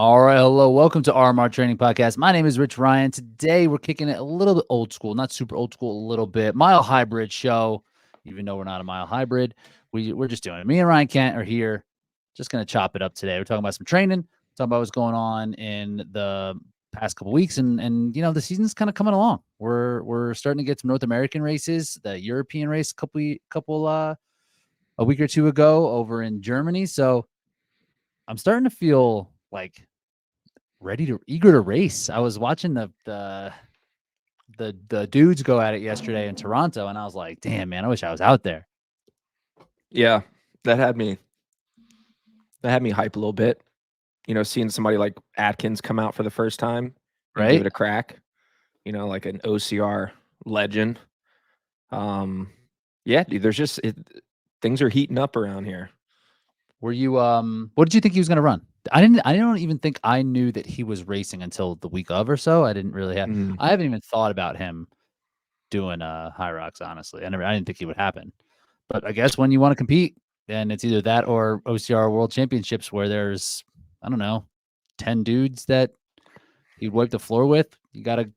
All right, hello, welcome to RMR Training Podcast. My name is Rich Ryan. Today we're kicking it a little bit old school, not super old school, a little bit mile hybrid show. Even though we're not a mile hybrid, we're just doing it. Me and Ryan Kent are here, just gonna chop it up today. We're talking about some training, talking about what's going on in the past couple weeks, and the season's kind of coming along. We're starting to get some North American races, the European race a week or two ago over in Germany. So I'm starting to feel like eager to race. I was watching the dudes go at it yesterday in Toronto, and I was like, damn, man, I wish I was out there. Yeah, that had me hype a little bit. Seeing somebody like Atkins come out for the first time and give Right? it a crack. Like an OCR legend. Yeah, dude, things are heating up around here. Were you what did you think he was gonna run? I don't even think I knew that he was racing until the week of or so. I haven't even thought about him doing Hyrox, honestly. I didn't think he would happen. But I guess when you want to compete, then it's either that or OCR World Championships where there's, I don't know, 10 dudes that he'd wipe the floor with. You got to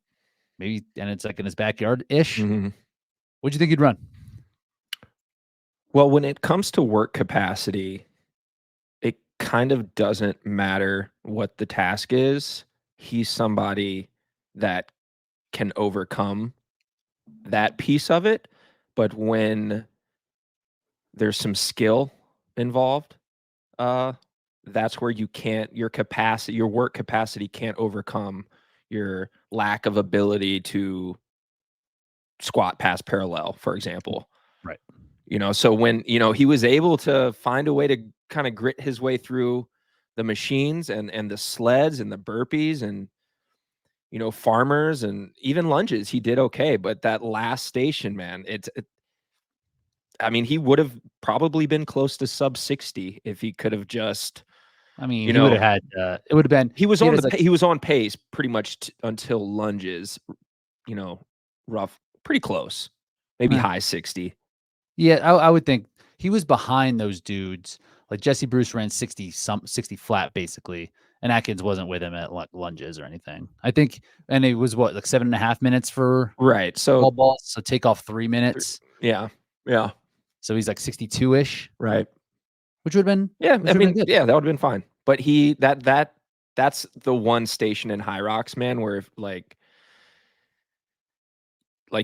maybe, and it's like in his backyard-ish. Mm-hmm. What'd you think he'd run? Well, when it comes to work capacity, it kind of doesn't matter what the task is. He's somebody that can overcome that piece of it. But when there's some skill involved, that's where your work capacity can't overcome your lack of ability to squat past parallel, for example. Right. So when, he was able to find a way to kind of grit his way through the machines and the sleds and the burpees and, farmers and even lunges, he did okay. But that last station, man, he would have probably been close to sub 60 if he could have just, he would have had, it would have been, he was on pace pretty much until lunges, rough, pretty close, maybe high 60. Yeah, I would think he was behind those dudes. Like Jesse Bruce ran 60 flat basically, and Atkins wasn't with him at lunges or anything. I think, and it was like 7.5 minutes for right. So balls. So take off 3 minutes. Yeah. So he's like 62-ish, right. Which would have been that would have been fine. But that's the one station in Hyrox, man, where if, like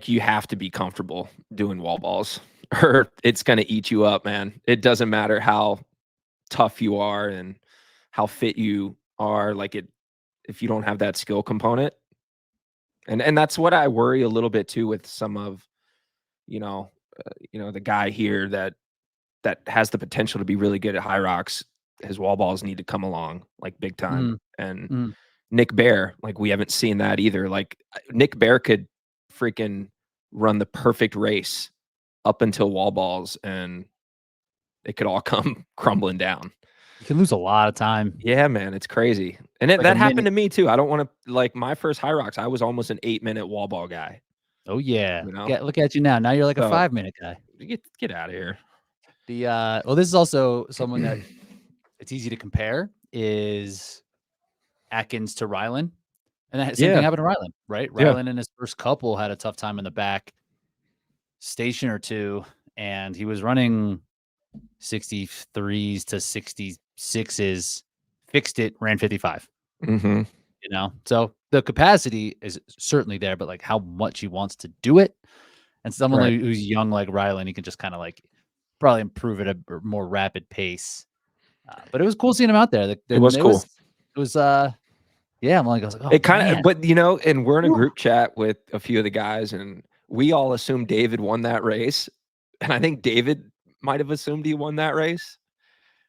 you have to be comfortable doing wall balls or it's going to eat you up, man. It doesn't matter how tough you are and how fit you are, if you don't have that skill component. And that's what I worry a little bit too with some of, the guy here that has the potential to be really good at Hyrox. His wall balls need to come along like big time. And Nick Bear, we haven't seen that either. Nick Bear could freaking run the perfect race up until wall balls and it could all come crumbling down. You can lose a lot of time. Yeah, man, it's crazy. And that happened to me too. I don't want to, my first Hyrox, I was almost an 8-minute wall ball guy. Oh yeah. Look at you now. Now you're like a 5-minute guy. Get out of here. Well, this is also someone that it's easy to compare is Atkins to Rylan. And that same thing happened to Rylan, right? Rylan in his first couple had a tough time in the back station or two, and he was running 63s to 66s, fixed it, ran 55. Mm-hmm. So the capacity is certainly there, but like how much he wants to do it. And someone who's young like Rylan, he can just kind of probably improve at a more rapid pace. But it was cool seeing him out there. It was cool. It was yeah, I was like, oh, it kind of, but and we're in a group chat with a few of the guys, and we all assumed David won that race, and I think David might have assumed he won that race.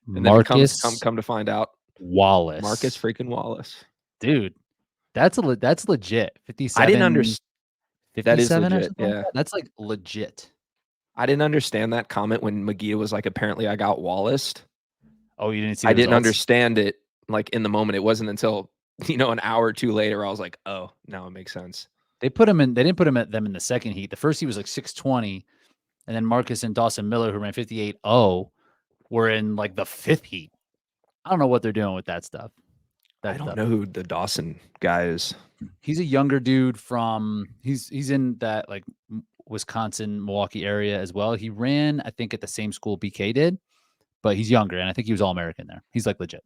And Marcus, then come to find out, Wallace, Marcus freaking Wallace, dude, that's legit. 57. I didn't understand. 57 that is legit. Yeah, that's legit. I didn't understand that comment when Magida was like, apparently I got Wallaced. Oh, you didn't see? I didn't understand it in the moment. It wasn't until an hour or two later I was like, oh, now it makes sense. They didn't put him at them in the second heat. The first heat was like 6:20, and then Marcus and Dawson Miller, who ran 58.0, were in the fifth heat. I don't know what they're doing with that stuff. I don't know who the Dawson guy is. He's a younger dude from he's in that like Wisconsin, Milwaukee area as well. He ran, I think, at the same school BK did, but he's younger, and I think he was All-American there. He's like legit.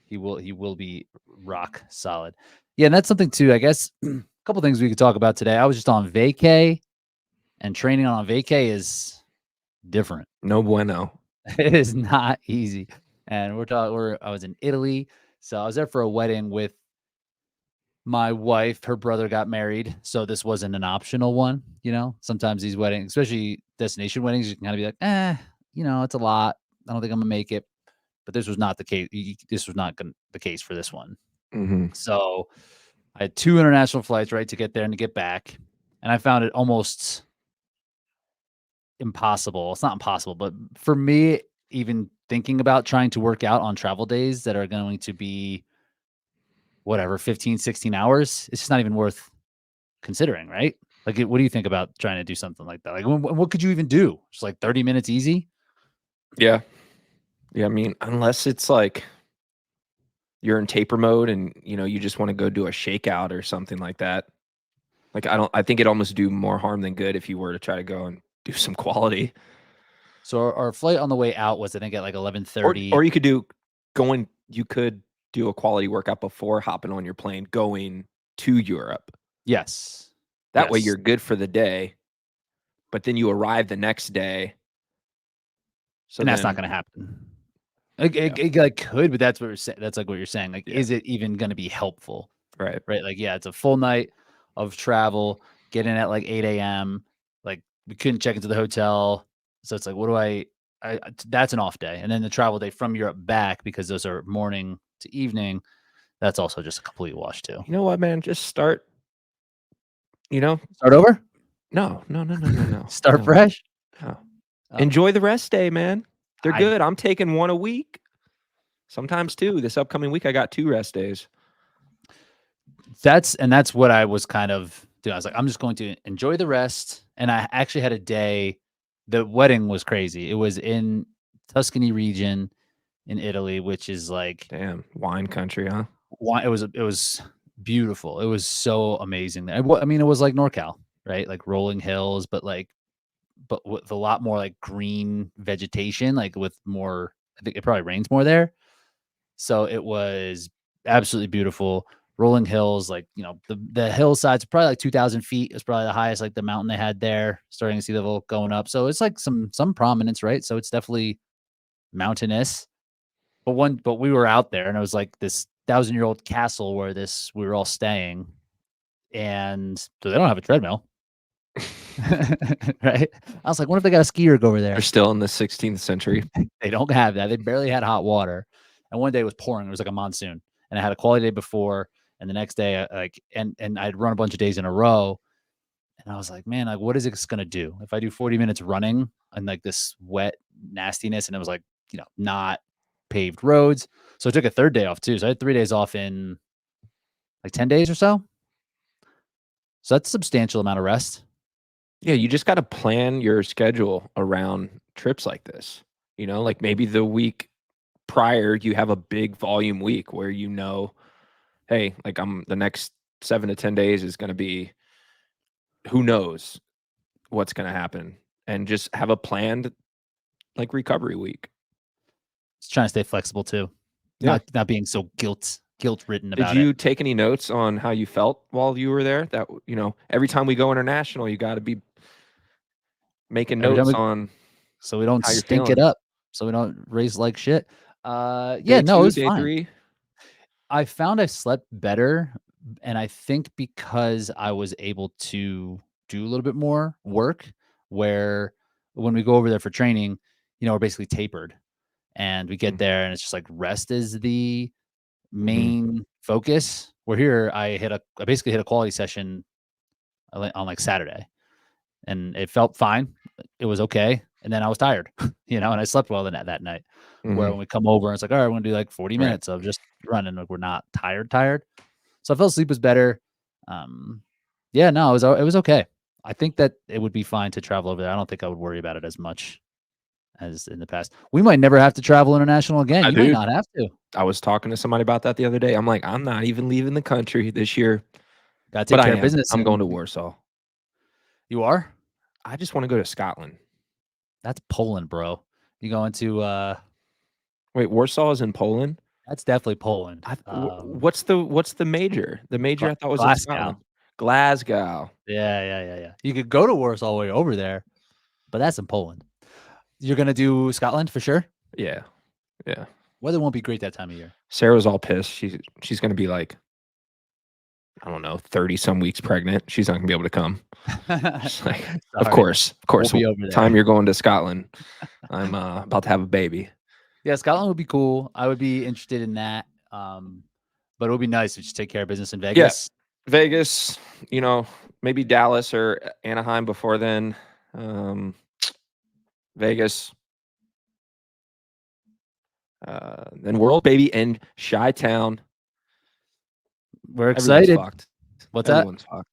He will be rock solid. Yeah, and that's something too. I guess a couple things we could talk about today. I was just on vacay, and training on vacay is different. No bueno. It is not easy. And I was in Italy, so I was there for a wedding with my wife. Her brother got married, so this wasn't an optional one. Sometimes these weddings, especially destination weddings, you can kind of be like, it's a lot. I don't think I'm gonna make it. But this was not the case. This was not the case for this one. So I had 2 international flights, right, to get there and to get back, and I found it almost impossible. It's not impossible, but for me, even thinking about trying to work out on travel days that are going to be whatever 15, 16 hours, it's just not even worth considering, right? Like, what do you think about trying to do something like that? Like, what could you even do? Just like 30 minutes easy? Yeah. I mean, unless it's like you're in taper mode and you just want to go do a shakeout or something like that. Like, I think it'd almost do more harm than good if you were to try to go and do some quality. So our flight on the way out was, I think, at like 11:30. Or you could do a quality workout before hopping on your plane going to Europe. Yes. That way you're good for the day, but then you arrive the next day. And that's not going to happen. It could, but that's what we're saying. That's like what you're saying. Like, is it even going to be helpful? Right. Like, yeah, it's a full night of travel. Get in at like 8 a.m. Like, we couldn't check into the hotel, so it's like, what do I? That's an off day, and then the travel day from Europe back, because those are morning to evening. That's also just a complete wash too. You know what, man? Just start. Start over. No. Start fresh. No. Enjoy the rest day, man. They're good. I'm taking 1 a week. Sometimes 2. This upcoming week, I got 2 rest days. That's what I was kind of doing. I was like, I'm just going to enjoy the rest. And I actually had a day. The wedding was crazy. It was in Tuscany region in Italy, which is like, damn, wine country, huh? It was beautiful. It was so amazing. I mean, it was like NorCal, right? Like rolling hills, but with a lot more like green vegetation, like with more, I think it probably rains more there. So it was absolutely beautiful. Rolling hills, like, the hillsides are probably like 2,000 feet. It's probably the highest, like the mountain they had there, starting to sea level going up. So it's like some prominence, right? So it's definitely mountainous. But we were out there, and it was like this 1,000-year-old castle where we were all staying. And so they don't have a treadmill. Right? I was like, what if they got a ski rig over there? They're still in the 16th century. They don't have that. They barely had hot water. And one day it was pouring. It was like a monsoon. And I had a quality day before, and the next day, and I'd run a bunch of days in a row. And I was like, man, like, what is it going to do if I do 40 minutes running and like this wet nastiness? And it was like, not paved roads. So I took a third day off too. So I had 3 days off in like 10 days or so. So that's a substantial amount of rest. Yeah, you just got to plan your schedule around trips like this. Like maybe the week prior, you have a big volume week where hey, like the next 7 to 10 days is going to be, who knows what's going to happen, and just have a planned like recovery week. Just trying to stay flexible too. Yeah. Not being so guilt ridden about it. Did you take any notes on how you felt while you were there? That, every time we go international, you got to be making notes on, so we don't stink it up, so we don't race like shit. It was day fine. 3. I found I slept better, and I think because I was able to do a little bit more work, where when we go over there for training, we're basically tapered, and we get there and it's just like rest is the main focus. Where here I basically hit a quality session on like Saturday, and it felt fine. It was okay. And then I was tired, and I slept well that night. Where when we come over, it's like, all right, we're going to do like 40 minutes of just running. Like, we're not tired. So I felt sleep was better. It was okay. I think that it would be fine to travel over there. I don't think I would worry about it as much as in the past. We might never have to travel international again. You might not have to. I was talking to somebody about that the other day. I'm like, I'm not even leaving the country this year, Gotta but take I care of am. business, I'm going to and Warsaw. you are? I just want to go to Scotland. That's Poland, bro. You going to Wait, Warsaw is in Poland? that's definitely Poland. What's the major? The major I thought was in Glasgow. Scotland. Glasgow. Yeah. You could go to Warsaw all the way over there, but that's in Poland. You're gonna do Scotland for sure? Yeah. Weather won't be great that time of year. Sarah was all pissed. She's gonna be like, I don't know, 30 some weeks pregnant. She's not gonna be able to come. She's like, of Sorry. course. We'll be over Time there. you're going to Scotland. I'm about to have a baby. Yeah, Scotland would be cool. I would be interested in that. But it would be nice to just take care of business in Yeah. Vegas. Vegas, maybe Dallas or Anaheim before then. Vegas. Then World Baby and Chi-Town. We're Everyone's excited. fucked. What's Everyone's that? fucked.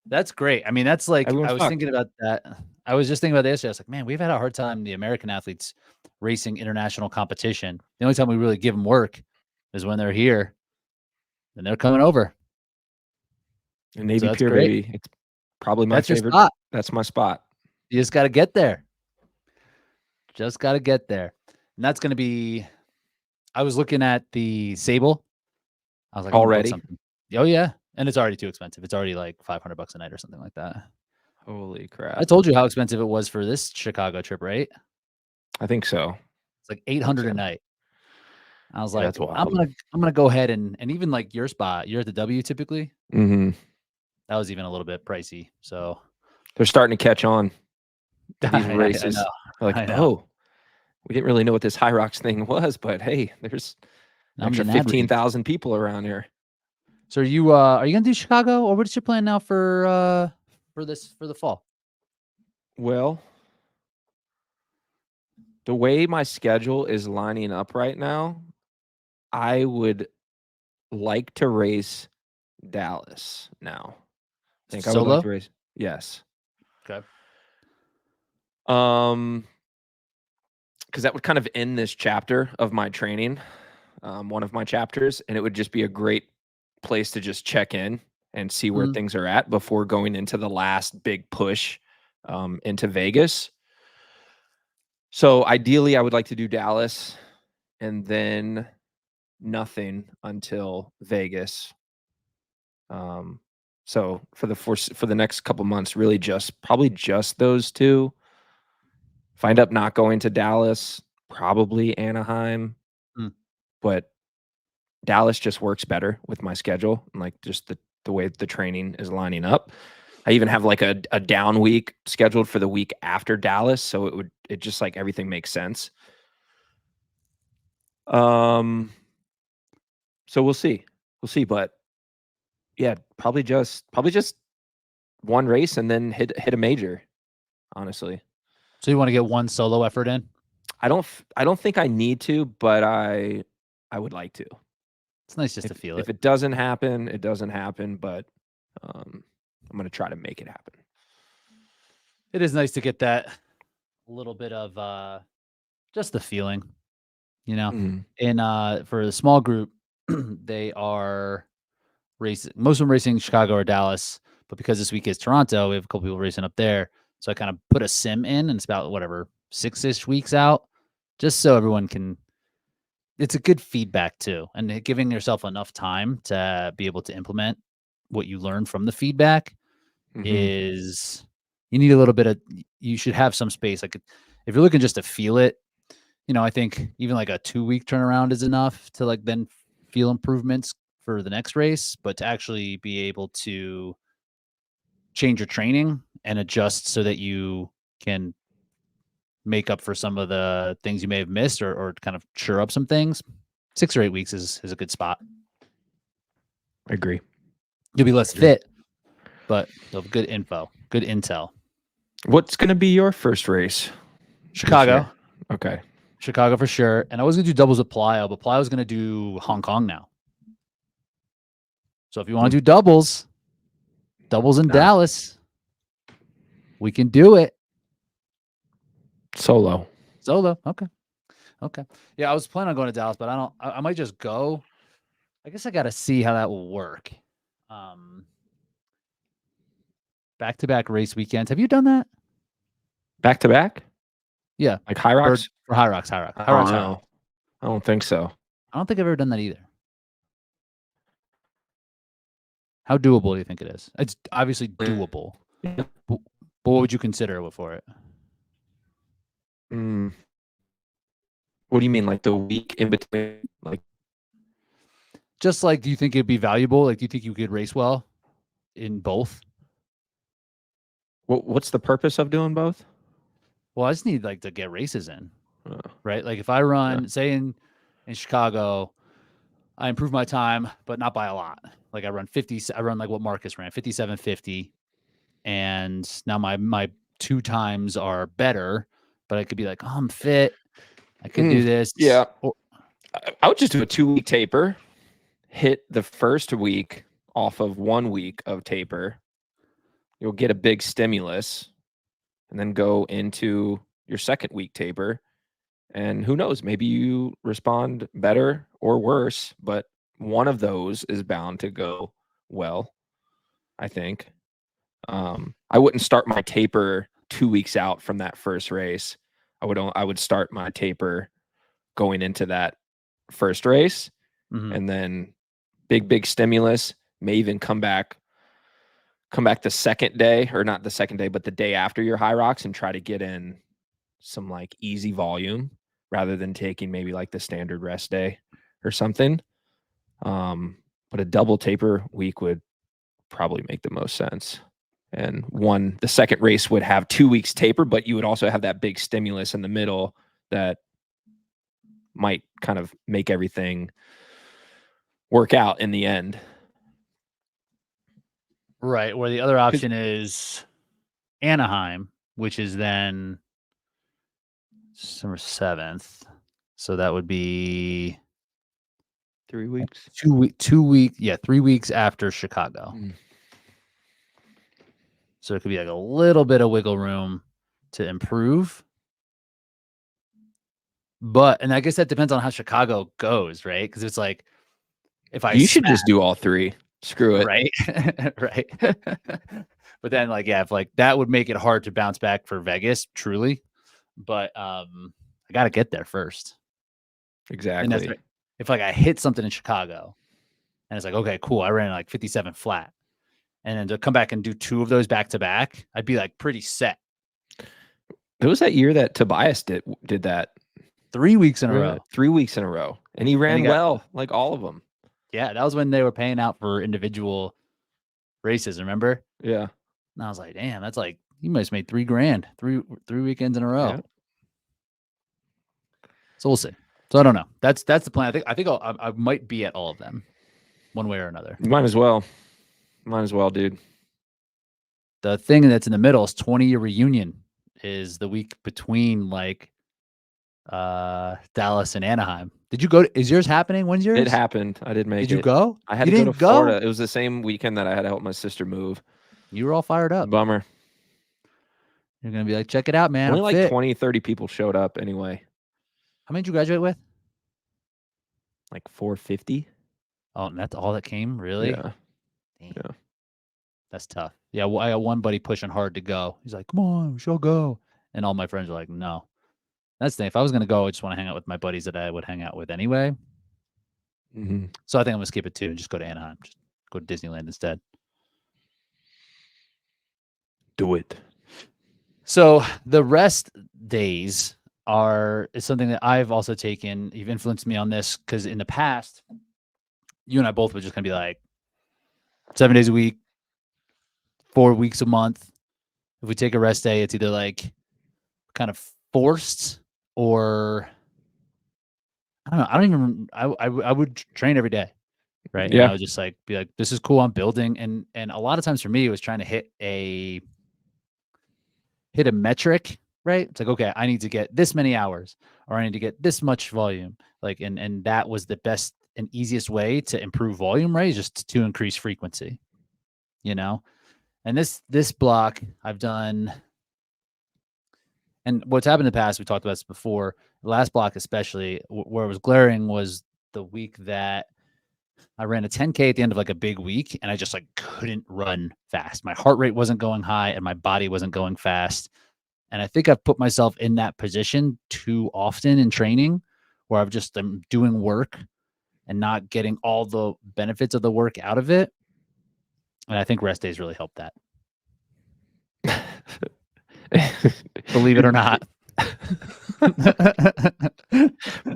That's great. I mean, that's like Everyone's I was fucked. thinking about that. I was just thinking about this yesterday. I was like, man, we've had a hard time, the American athletes, racing international competition. The only time we really give them work is when they're here and they're coming over. And Navy that's Pier, great. baby. It's probably my That's your favorite. spot. That's my spot. You just got to get there. Just got to get there. And that's going to be, I was looking at the Sable. I was like, I'm gonna book Already? something. Oh yeah. And it's already too expensive. It's already like $500 a night or something like that. Holy I crap. told you how expensive it was for this Chicago trip, right? I think so. It's like $800 a night. I was Yeah, like, that's wild. I'm gonna go ahead and even like your spot. You're at the W typically. Mm-hmm. That was even a little bit pricey. So They're starting to catch on to these I races. know. They're like, I know. oh, we didn't really know what this Hyrox thing was, but hey, there's an I'm extra getting ad reads. 15,000 people around here. So are you gonna do Chicago, or what's your plan now for the fall? Well, the way my schedule is lining up right now, I would like to race Dallas now. I think I would like Solo? to race. Yes. Okay. Because that would kind of end this chapter of my training, one of my chapters, and it would just be a great place to just check in and see where things are at before going into the last big push into Vegas. So ideally, I would like to do Dallas and then nothing until Vegas. So for the next couple months, really probably just those two. If I end up not going to Dallas, probably Anaheim, but Dallas just works better with my schedule and like just the way the training is lining up. I even have like a down week scheduled for the week after Dallas, so it just like everything makes sense. So we'll see, but yeah, probably just one race and then hit a major. Honestly, So you want to get one solo effort in? I don't think I need to, but I would like to. It's nice just to feel it. If it doesn't happen, it doesn't happen, but I'm going to try to make it happen. It is nice to get that little bit of just the feeling, And for the small group, they are racing. Most of them racing Chicago or Dallas, but because this week is Toronto, we have a couple people racing up there. So I kind of put a sim in, and it's about 6-ish weeks out, just so everyone can. It's a good feedback too, and giving yourself enough time to be able to implement what you learn from the feedback is. You need a little bit of. You should have some space. Like if you're looking just to feel it, I think even like a 2-week turnaround is enough to like then feel improvements for the next race, but to actually be able to change your training and adjust so that you can make up for some of the things you may have missed or kind of cheer up some things. 6 or 8 weeks is a good spot. I agree. You'll be less fit, but you'll have good info, good intel. What's going to be your first race? Chicago. Okay. Chicago for sure. And I was going to do doubles with Plyo, but Plyo's going to do Hong Kong now. So if you want to do doubles in Dallas, we can do it. Solo. Okay. Okay. Yeah, I was planning on going to Dallas, but I might just go. I guess I got to see how that will work. Back-to-back race weekends. Have you done that? Back to back? Yeah. Like For Hyrox? Hyrox. I don't Hyrox. know. I don't think so. I don't think I've ever done that either. How doable do you think it is? It's obviously doable. Yeah. But what would you consider for it? Mm. What do you mean, like the week in between? Like, Just like, do you think it'd be valuable? Like, do you think you could race well in both? what's the purpose of doing both? Well, I just need like to get races in, Uh, right? Like if I yeah. run, say in Chicago, I improve my time, but not by a lot. Like I run like what Marcus ran, 57:50, and now my 2 times are better, but I could be like, oh, I'm fit. I could do this. Yeah. Or, I would just do a 2-week taper, hit the first week off of 1 week of taper. You'll get a big stimulus and then go into your second week taper. And who knows, maybe you respond better or worse, but one of those is bound to go well, I think. I wouldn't start my taper 2 weeks out from that first race. I would start my taper going into that first race, and then big stimulus, may even come back the second day, or not the second day, but the day after your Hyrox, and try to get in some like easy volume rather than taking maybe like the standard rest day or something. But a double taper week would probably make the most sense. And the second race would have 2 weeks taper, but you would also have that big stimulus in the middle that might kind of make everything work out in the end. right. Where the other option is Anaheim, which is then December 7th. So that would be 3 weeks. 2 week, yeah, 3 weeks after Chicago. Mm. So it could be like a little bit of wiggle room to improve. And I guess that depends on how Chicago goes, right? Because it's like if I You should smash, just do all 3. Screw it. right, right. But then, like, yeah, if like that would make it hard to bounce back for Vegas, truly. But I got to get there first. And that's Exactly. right. If like I hit something in Chicago, and it's like, okay, cool, I ran like 57 flat, and then to come back and do 2 of those back to back, I'd be like pretty set. It was that year that Tobias did that. 3 weeks in a row. 3 weeks in a row. And he ran well, like all of them. Yeah, that was when they were paying out for individual races, remember? Yeah. And I was like, damn, that's like, you must have made $3,000, three weekends in a row. Yeah. So we'll see. So I don't know. That's the plan. I think I might be at all of them, one way or another. Might as well. Might as well, dude. The thing that's in the middle is 20-year reunion is the week between like Dallas and Anaheim. Did you go? Is yours happening? When's yours? It happened. I did make it. Did you go? I had You to go to didn't go? Florida. It was the same weekend that I had to help my sister move. You were all fired up. Bummer. You're gonna be like, check it out, man. Only I'm like fit. 20, 30 people showed up anyway. How many did you graduate with? Like 450. Oh, and that's all that came? Really? Yeah. Damn. Yeah. That's tough. Yeah, well, I got one buddy pushing hard to go. He's like, come on, we should go. And all my friends are like, no. That's the thing. If I was going to go, I just want to hang out with my buddies that I would hang out with anyway. Mm-hmm. So I think I'm going to skip it too and just go to Anaheim. Just go to Disneyland instead. Do it. So the rest days is something that I've also taken. You've influenced me on this because in the past, you and I both were just going to be like 7 days a week, 4 weeks a month. If we take a rest day, it's either like kind of forced or I don't know. I don't even. I would train every day, right? Yeah. And I would just like be like, this is cool. I'm building, and a lot of times for me, it was trying to hit a metric, right? It's like, okay, I need to get this many hours, or I need to get this much volume, like, and that was the best and easiest way to improve volume, right? Just to increase frequency, you know. And this block I've done. And what's happened in the past, we talked about this before, last block especially, where it was glaring was the week that I ran a 10K at the end of like a big week, and I just like couldn't run fast. My heart rate wasn't going high, and my body wasn't going fast. And I think I've put myself in that position too often in training, where I'm doing work and not getting all the benefits of the work out of it. And I think rest days really help that. Believe it or not.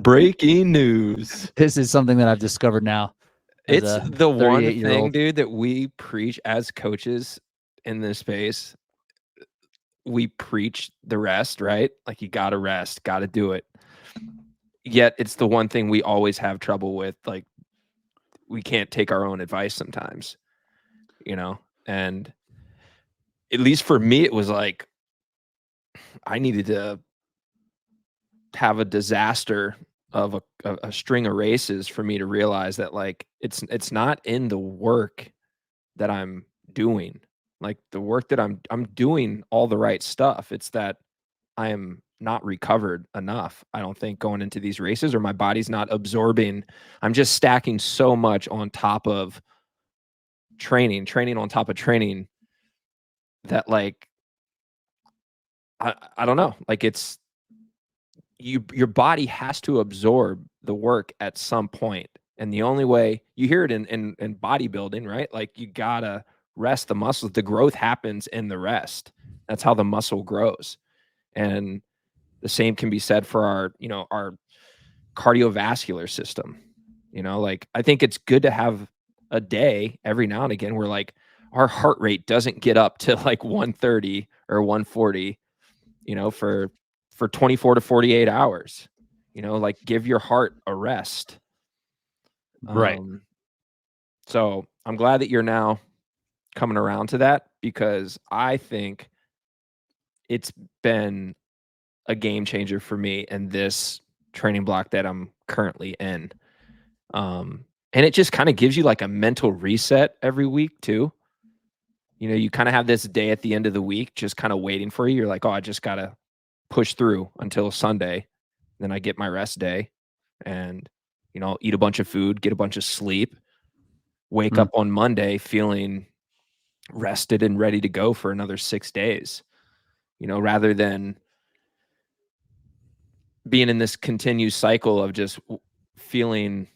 Breaking news. This is something that I've discovered now. It's the one thing, 38-year-old. dude, that we preach as coaches in this space. We preach the rest, right? Like, you gotta rest, gotta do it. Yet it's the one thing we always have trouble with. Like, we can't take our own advice sometimes, you know? And at least for me, it was like I needed to have a disaster of a string of races for me to realize that, like, it's not in the work that I'm doing. Like, the work that I'm doing all the right stuff. It's that I am not recovered enough, I don't think, going into these races, or my body's not absorbing. I'm just stacking so much on top of training on top of training that, like, I don't know. Like, it's your body has to absorb the work at some point. And the only way you hear it in bodybuilding, right? Like, you gotta rest the muscles. The growth happens in the rest. That's how the muscle grows. And the same can be said for our cardiovascular system. Like, I think it's good to have a day every now and again where, like, our heart rate doesn't get up to like 130 or 140, for 24 to 48 hours. Like, give your heart a rest. Right. So I'm glad that you're now coming around to that, because I think it's been a game changer for me in this training block that I'm currently in. And it just kind of gives you like a mental reset every week too. You kind of have this day at the end of the week just kind of waiting for you. You're like, oh, I just got to push through until Sunday. Then I get my rest day and, I'll eat a bunch of food, get a bunch of sleep, wake up on Monday feeling rested and ready to go for another 6 days, rather than being in this continued cycle of just feeling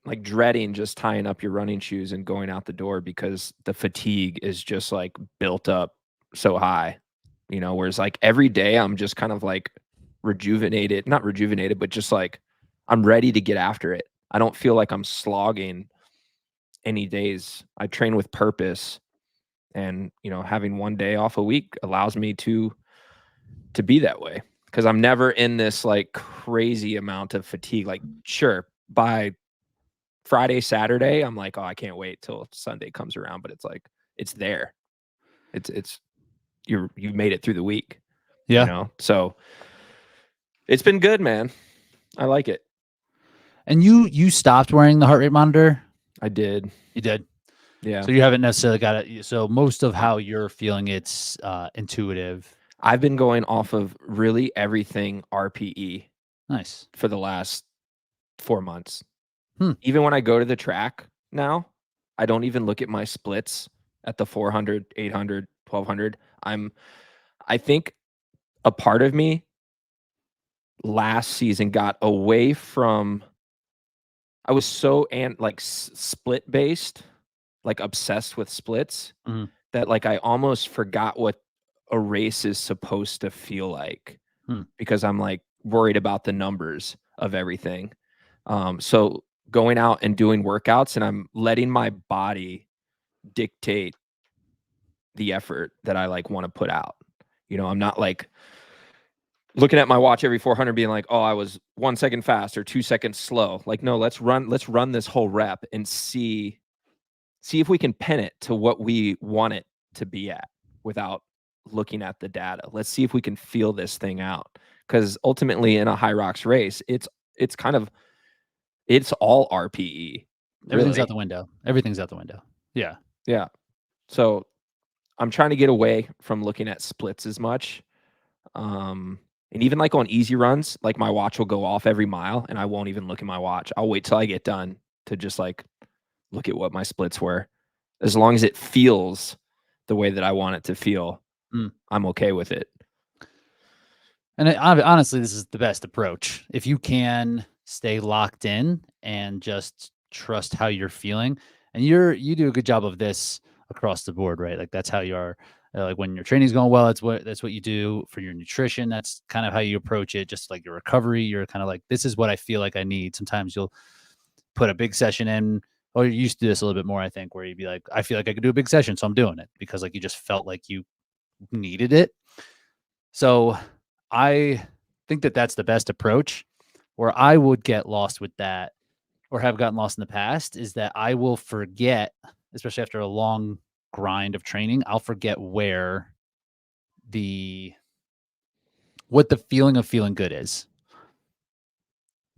like dreading just tying up your running shoes and going out the door because the fatigue is just like built up so high, whereas like every day I'm just kind of like not rejuvenated, but just like I'm ready to get after it. I don't feel like I'm slogging any days. I train with purpose, and, having one day off a week allows me to be that way, because I'm never in this like crazy amount of fatigue. Like, sure, by Friday, Saturday, I'm like, oh, I can't wait till Sunday comes around. But it's like, it's there. You've made it through the week. Yeah. So it's been good, man. I like it. And you stopped wearing the heart rate monitor? I did. You did? Yeah. So you haven't necessarily got it. So most of how you're feeling, it's intuitive. I've been going off of really everything RPE. Nice. For the last 4 months. Hmm. Even when I go to the track now, I don't even look at my splits at the 400, 800, 1200. I think a part of me last season got away from, I was so split based, like obsessed with splits, that like I almost forgot what a race is supposed to feel like, because I'm like worried about the numbers of everything. So going out and doing workouts, and I'm letting my body dictate the effort that I like want to put out. I'm not like looking at my watch every 400 being like, oh, I was 1 second fast or 2 seconds slow. Like, no, let's run this whole rep and see if we can pin it to what we want it to be at without looking at the data. Let's see if we can feel this thing out. Because ultimately in a Hyrox race, it's all RPE. Everything's Really. out the window. Everything's out the window. Yeah. Yeah. So I'm trying to get away from looking at splits as much. And even like on easy runs, like my watch will go off every mile and I won't even look at my watch. I'll wait till I get done to just like look at what my splits were. As long as it feels the way that I want it to feel, I'm okay with it. And honestly, this is the best approach. If you can stay locked in and just trust how you're feeling, and you do a good job of this across the board, right? Like that's how you are. Like when your training's going well, that's what you do for your nutrition. That's kind of how you approach it. Just like your recovery, you're kind of like, this is what I feel like I need. Sometimes you'll put a big session in. Or you used to do this a little bit more, I think, where you'd be like, I feel like I could do a big session, so I'm doing it because like you just felt like you needed it. So I think that that's the best approach. Where I would get lost with that or have gotten lost in the past is that I will forget, especially after a long grind of training, I'll forget the what the feeling of feeling good is.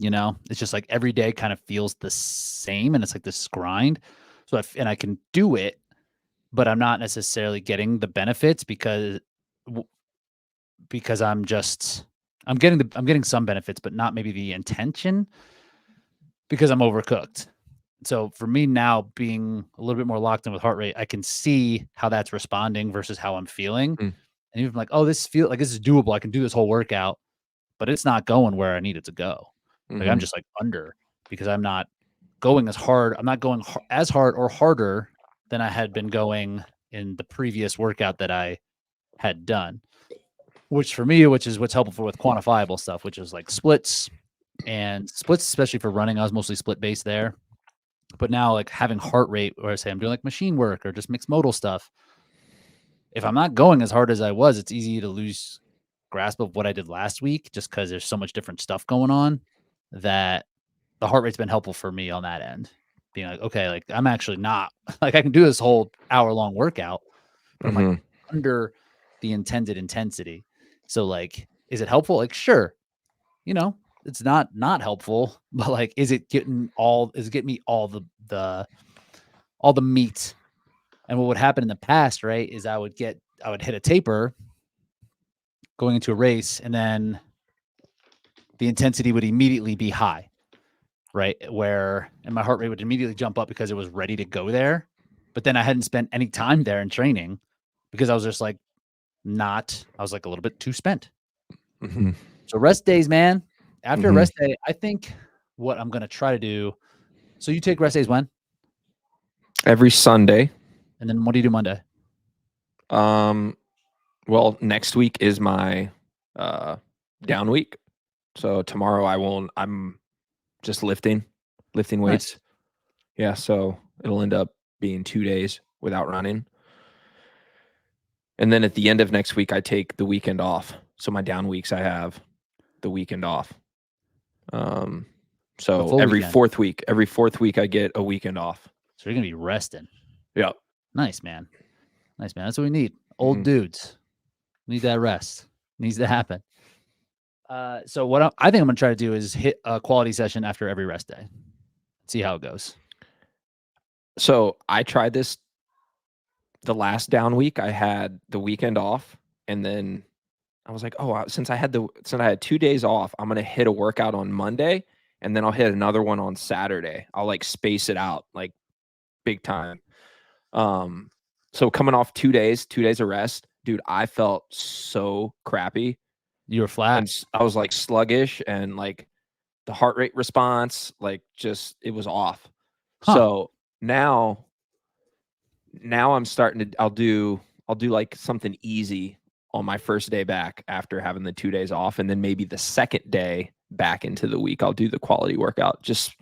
It's just like every day kind of feels the same and it's like this grind. So and I can do it, but I'm not necessarily getting the benefits because I'm getting some benefits, but not maybe the intention because I'm overcooked. So for me now, being a little bit more locked in with heart rate, I can see how that's responding versus how I'm feeling. Mm. And even like, oh, this is doable. I can do this whole workout, but it's not going where I need it to go. Like I'm just like under because I'm not going as hard. I'm not going as hard or harder than I had been going in the previous workout that I had done. Which for me, which is what's helpful with quantifiable stuff, which is like splits, especially for running. I was mostly split based there. But now, like having heart rate, or I say I'm doing like machine work or just mixed modal stuff, if I'm not going as hard as I was, it's easy to lose grasp of what I did last week just because there's so much different stuff going on that the heart rate's been helpful for me on that end. Being like, okay, like I'm actually not like I can do this whole hour-long workout, but I'm like under the intended intensity. So like, is it helpful? Like, sure, it's not helpful, but like, is it getting me all the meat? And what would happen in the past, right, is I would hit a taper going into a race, and then the intensity would immediately be high, right? And my heart rate would immediately jump up because it was ready to go there. But then I hadn't spent any time there in training because I was just like I was like a little bit too spent. So rest days, man. After a rest day, I think what I'm going to try to do. So you take rest days when? Every Sunday. And then what do you do Monday? Well, next week is my down week. So tomorrow I'm just lifting weights. Nice. Yeah, so it'll end up being 2 days without running. And then at the end of next week I take the weekend off. So my down weeks I have the weekend off. So every fourth week I get a weekend off. So you're going to be resting. Yeah. Nice, man. That's what we need. Old dudes need that rest. Needs to happen. So what I think I'm going to try to do is hit a quality session after every rest day. See how it goes. So I tried this the last down week. I had the weekend off, and then I was like, oh, since I had 2 days off, I'm going to hit a workout on Monday, and then I'll hit another one on Saturday. I'll like space it out like big time. So coming off 2 days of rest, dude, I felt so crappy. You were flat. And I was like sluggish, and like the heart rate response, like just it was off. So now I'm starting to I'll do like something easy on my first day back after having the 2 days off, and then maybe the second day back into the week I'll do the quality workout. Just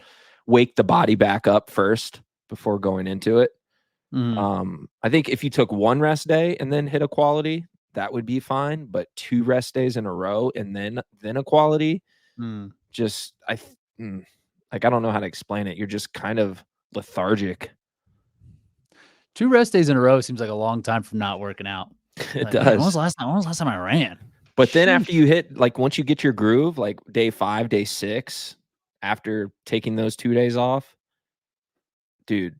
wake the body back up first before going into it. I think if you took one rest day and then hit a quality, that would be fine. But 2 rest days in a row and then a quality, just I don't know how to explain it. You're just kind of lethargic. 2 rest days in a row seems like a long time from not working out. It like, does. Man, when was the last time I ran? But then after you hit, like once you get your groove, like day 5, day 6, after taking those 2 days off, dude,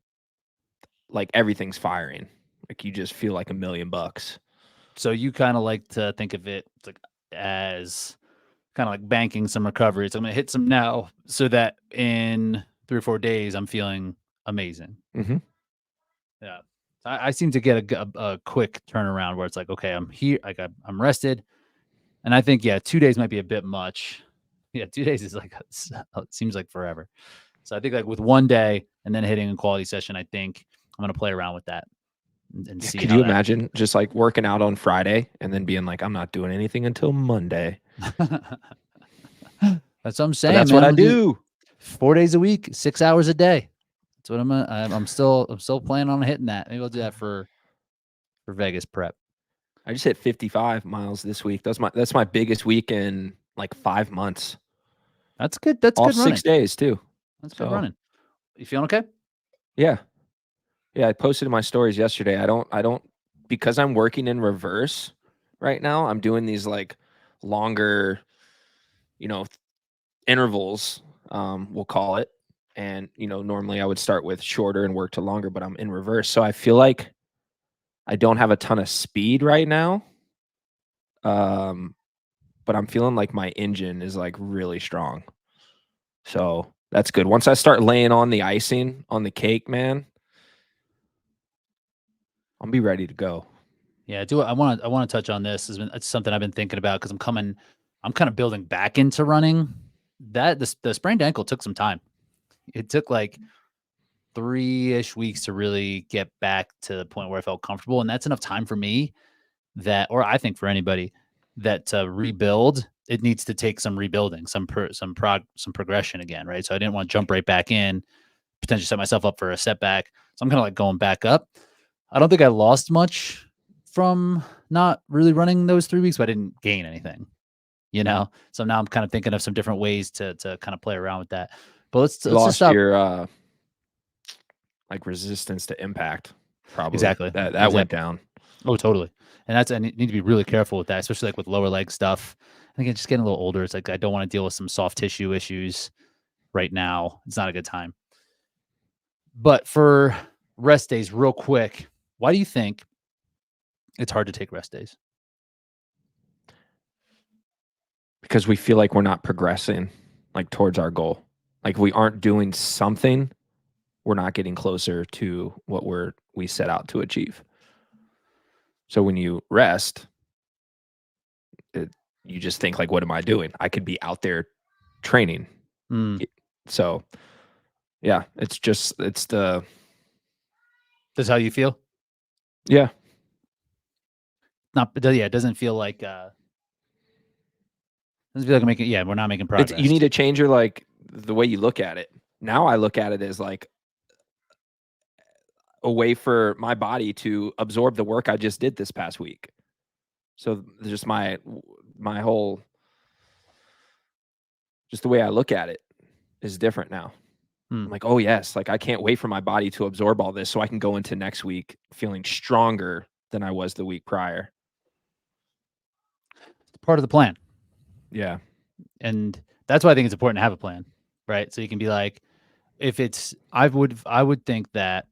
like everything's firing. Like you just feel like $1,000,000. So you kind of like to think of it like as kind of like banking some recovery. So I'm going to hit some now so that in 3 or 4 days, I'm feeling amazing. Yeah. I seem to get a quick turnaround where it's like, okay, I'm here. Like I'm rested. And I think, yeah, 2 days might be a bit much. Yeah. 2 days is like, it seems like forever. So I think like with 1 day and then hitting a quality session, I think I'm going to play around with that and see Could how you that. imagine just like working out on Friday and then being like, I'm not doing anything until Monday? That's what I'm But saying, that's man. what I'm I gonna do do. 4 days a week, 6 hours a day. That's what I'm still planning on hitting that. Maybe I'll do that for Vegas prep. I just hit 55 miles this week. That's my biggest week in like 5 months. That's good. That's All good 6 running. days too. That's good So running. You feeling okay? yeah. Yeah, I posted in my stories yesterday. I don't because I'm working in reverse right now. I'm doing these like longer, you know, intervals, we'll call it. And, normally I would start with shorter and work to longer, but I'm in reverse. So I feel like I don't have a ton of speed right now. But I'm feeling like my engine is like really strong. So that's good. Once I start laying on the icing on the cake, man, I'll be ready to go. Yeah, I want to touch on this. It's something I've been thinking about because I'm kind of building back into running. The sprained ankle took some time. It took like 3-ish weeks to really get back to the point where I felt comfortable, and that's enough time for me or I think for anybody that to rebuild, it needs to take some rebuilding, some progression again, right? So I didn't want to jump right back in, potentially set myself up for a setback. So I'm kind of like going back up. I don't think I lost much from not really running those 3 weeks, but I didn't gain anything, you know? So now I'm kind of thinking of some different ways to kind of play around with that. But You let's just lost stop. your like resistance to impact, probably. Exactly. That went down. Oh, totally. And I need to be really careful with that, especially like with lower leg stuff. I think it's just getting a little older. It's like I don't want to deal with some soft tissue issues right now. It's not a good time. But for rest days, real quick, why do you think it's hard to take rest days? Because we feel like we're not progressing like towards our goal. Like if we aren't doing something, we're not getting closer to what we set out to achieve. So when you rest, you just think like, what am I doing? I could be out there training. Mm. So yeah, it's the That's how you feel? yeah. Not, yeah, it doesn't feel like we're not making It's you progress. need to change your like the way you look at it. Now I look at it as like a way for my body to absorb the work I just did this past week. So just my whole just the way I look at it is different now. I'm Mm. like, oh yes, like I can't wait for my body to absorb all this so I can go into next week feeling stronger than I was the week prior. It's part of the plan. Yeah. And that's why I think it's important to have a plan, right? So you can be like, I would think that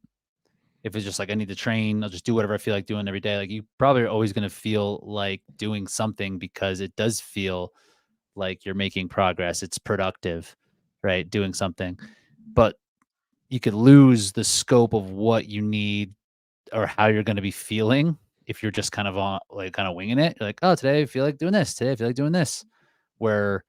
if it's just like I need to train, I'll just do whatever I feel like doing every day. Like you probably are always going to feel like doing something because it does feel like you're making progress. It's productive, right? Doing something. But you could lose the scope of what you need or how you're going to be feeling if you're just kind of on like kind of winging it. You're like, oh, today I feel like doing this. Today I feel like doing this. Where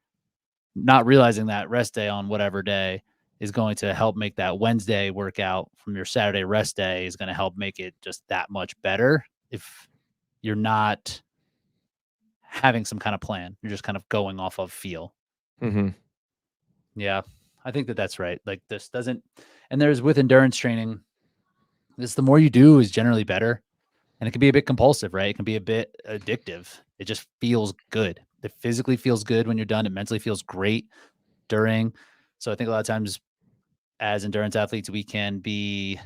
not realizing that rest day on whatever day is going to help make that Wednesday workout from your Saturday rest day is going to help make it just that much better if you're not having some kind of plan. You're just kind of going off of feel. Mm-hmm. Yeah, I think that that's right. Like this doesn't, and there's with endurance training, this the more you do is generally better. And it can be a bit compulsive, right? It can be a bit addictive. It just feels good. It physically feels good when you're done. It mentally feels great during. So I think a lot of times as endurance athletes, we can be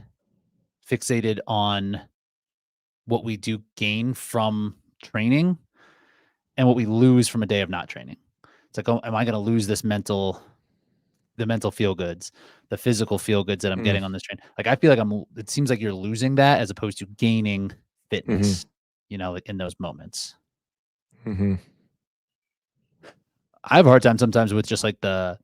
fixated on what we do gain from training and what we lose from a day of not training. It's like, oh, am I going to lose the mental feel goods, the physical feel goods that I'm Mm. getting on this train? Like, I feel like it seems like you're losing that as opposed to gaining Mm-hmm. fitness, like in those moments. Mm-hmm. I have a hard time sometimes with just like the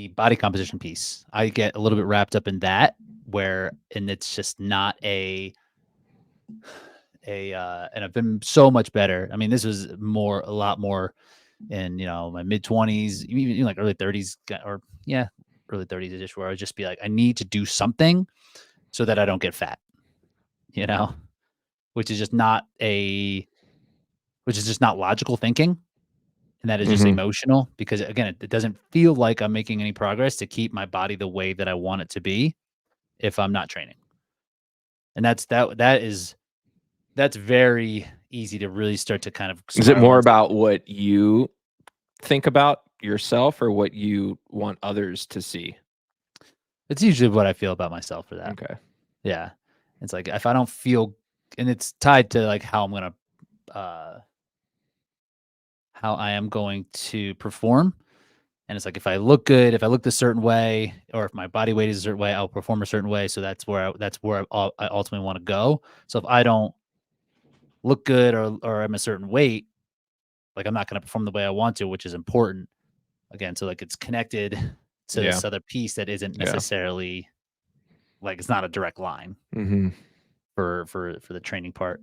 body composition piece. I get a little bit wrapped up in that and it's just not and I've been so much better. I mean, this was a lot more in, my mid-20s, even like early 30s, or yeah, early 30s ish, where I would just be like, I need to do something so that I don't get fat, you know, which is just not logical thinking. And that is just Mhm. emotional because again, it doesn't feel like I'm making any progress to keep my body the way that I want it to be if I'm not training. And that's very easy to really start to kind of Is it spiral more into. about what you think about yourself or what you want others to see? It's usually what I feel about myself for that. Okay. Yeah. It's like if I don't feel, and it's tied to like uh how I am going to perform. And it's like if I look good, if I look this certain way, or if my body weight is a certain way, I'll perform a certain way. So that's where I ultimately want to go. So if I don't look good or I'm a certain weight, like I'm not going to perform the way I want to, which is important. Again, so like it's connected to Yeah. this other piece that isn't Yeah. necessarily like it's not a direct line Mhm. for the training part.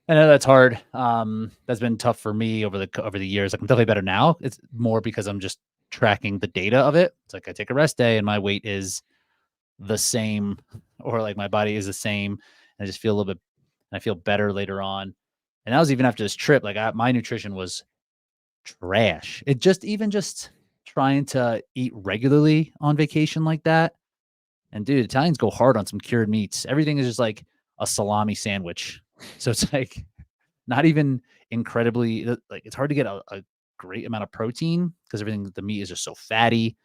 I know that's hard. That's been tough for me over the years. Like I'm definitely better now. It's more because I'm just tracking the data of it. It's like I take a rest day and my weight is the same, or like my body is the same. And I just feel a little bit, and I feel better later on. And that was even after this trip. Like my nutrition was trash. It just trying to eat regularly on vacation like that. And dude, Italians go hard on some cured meats. Everything is just like a salami sandwich. So it's like not even incredibly like it's hard to get a great amount of protein because the meat is just so fatty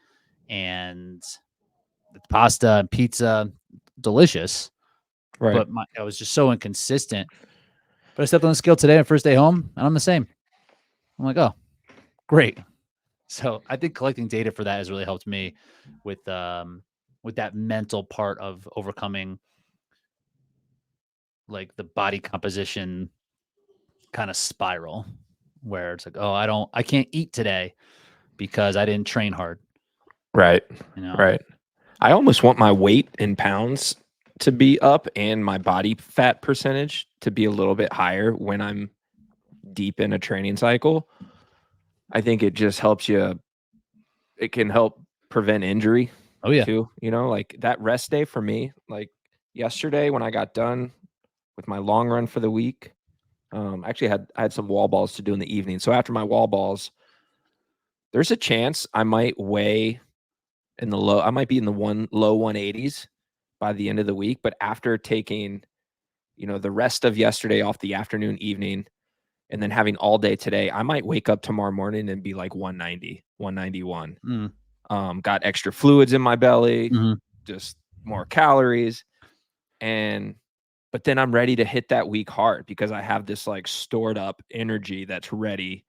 and the pasta and pizza, delicious. Right. But I was just so inconsistent. But I stepped on the scale today on first day home and I'm the same. I'm like, oh, great. So I think collecting data for that has really helped me with that mental part of overcoming like the body composition kind of spiral where it's like, oh, I can't eat today because I didn't train hard, Right. you know? Right. I almost want my weight in pounds to be up and my body fat percentage to be a little bit higher when I'm deep in a training cycle. I think it just helps you it can help prevent injury Oh yeah. too, like that rest day for me, like yesterday when I got done with my long run for the week, actually I had some wall balls to do in the evening. So after my wall balls, there's a chance I might weigh I might be in the low 180s by the end of the week, but after taking, the rest of yesterday off the afternoon, evening, and then having all day today, I might wake up tomorrow morning and be like 190, 191. Mm, Got extra fluids in my belly, mhm, just more calories. And, but then I'm ready to hit that week hard because I have this like stored up energy that's ready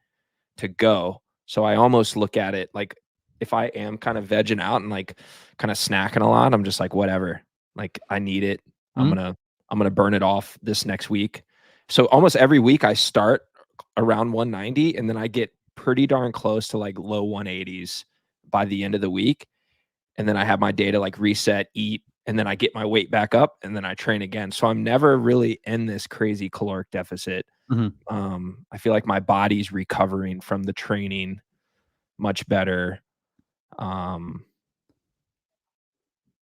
to go. So I almost look at it like if I am kind of vegging out and like kind of snacking a lot, I'm just like, whatever. Like I need it. I'm mhm, gonna I'm gonna burn it off this next week. So almost every week I start around 190 and then I get pretty darn close to like low 180s by the end of the week. And then I have my day to like reset, eat, and then I get my weight back up and then I train again. So I'm never really in this crazy caloric deficit. mhm. I feel like my body's recovering from the training much better. Um,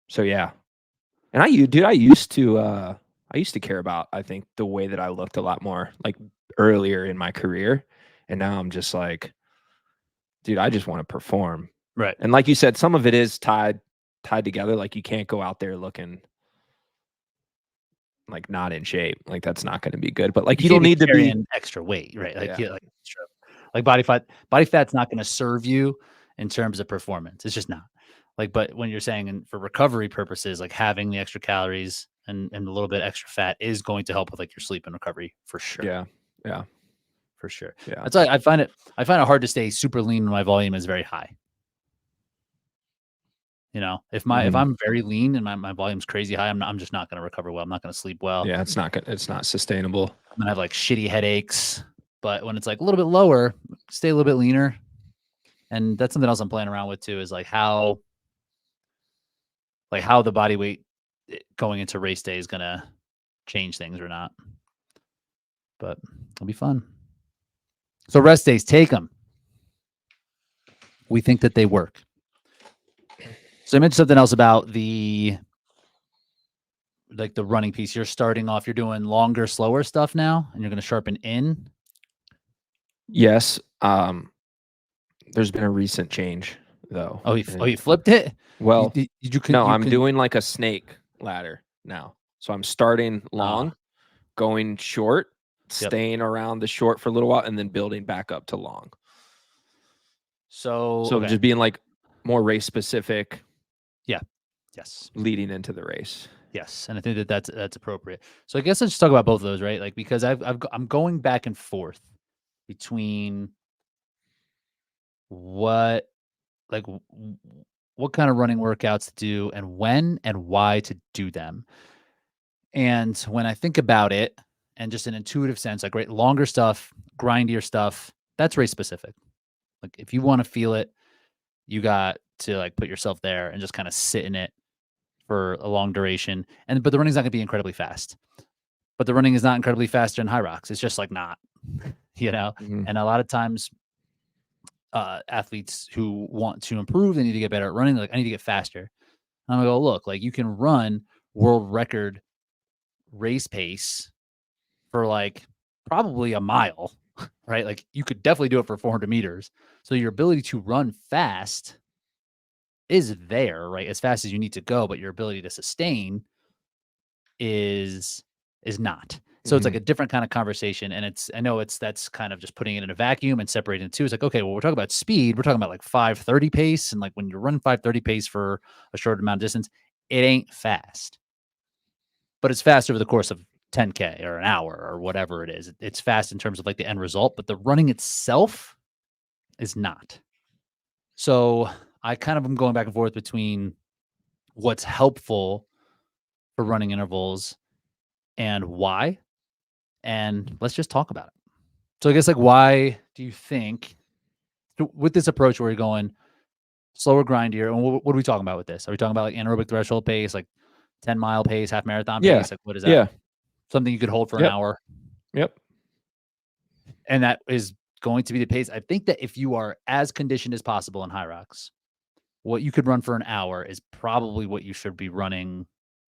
so yeah. And I used to care about, I think, the way that I looked a lot more like earlier in my career. And now I'm just like, dude, I just want to perform. Right. And like you said, some of it is tied together. Like you can't go out there looking like not in shape. Like that's not going to be good. But like You you can't don't be need to be. carrying extra weight, right? Like, Yeah. yeah, like extra like body fat's not gonna serve you in terms of performance. It's just not. Like, but when you're saying for recovery purposes, like having the extra calories and a little bit extra fat is going to help with like your sleep and recovery for sure. Yeah. Yeah. For sure. Yeah. That's why I find it hard to stay super lean when my volume is very high. If Mhm. I'm very lean and my volume's crazy high, I'm just not gonna recover well. I'm not gonna sleep well. Yeah. It's not good. It's not sustainable. I'm gonna have like shitty headaches. But when it's like a little bit lower, stay a little bit leaner. And that's something else I'm playing around with too, is like how the body weight going into race day is gonna change things or not. But it'll be fun. So rest days, take them. We think that they work. So I mentioned something else about the running piece. You're starting off, you're doing longer, slower stuff now, and you're going to sharpen in. Yes. There's been a recent change though. Oh, you flipped it? Well, I'm can doing like a snake ladder now. So I'm starting long, going short, staying around the short for a little while, and then building back up to long. So just being like more race specific. Yeah. Yes. Leading into the race. Yes, and I think that that's appropriate. So I guess let's talk about both of those, right? Like, because I'm going back and forth between what kind of running workouts to do and when and why to do them. And when I think about it, and just an intuitive sense, like longer stuff, grindier stuff, that's race specific. Like if you want to feel it, you got to like put yourself there and just kind of sit in it for a long duration. But the running's not going to be incredibly fast. But the running is not incredibly faster in Hyrox. It's just like not, Mm-hmm. And a lot of times athletes who want to improve, they need to get better at running. They're like, I need to get faster. And I'm gonna go, look, like you can run world record race pace for like probably a mile, right? Like you could definitely do it for 400 meters. So your ability to run fast is there, right? As fast as you need to go, but your ability to sustain is not. So it's like a different kind of conversation. And I know that's kind of just putting it in a vacuum and separating the two. It's like, okay, well, we're talking about speed. We're talking about like 5:30 pace. And like when you run 5:30 pace for a short amount of distance, it ain't fast. But it's fast over the course of 10K or an hour or whatever it is. It's fast in terms of like the end result, but the running itself is not. So I kind of am going back and forth between what's helpful for running intervals and why. And let's just talk about it. So I guess like, why do you think with this approach where you're going slower, grindier, and what are we talking about with this? Are we talking about like anaerobic threshold pace, like 10-mile pace, half marathon pace? Like what is that? Yeah. Something you could hold for an hour. Yep. And that is going to be the pace. I think that if you are as conditioned as possible in Hyrox, what you could run for an hour is probably what you should be running.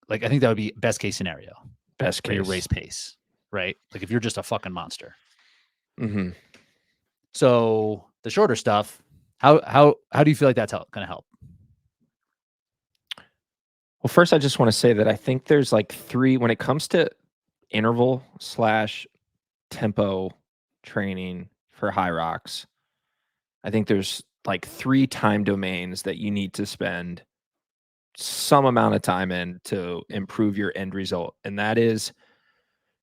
Like, I think that would be best case scenario. Best case. For your race pace, right? Like if you're just a fucking monster. Mm-hmm. So the shorter stuff, how do you feel like that's going to help? Well, first, I just want to say that I think there's like three, when it comes to interval / tempo training for Hyrox, I think there's like 3 time domains that you need to spend some amount of time in to improve your end result. And that is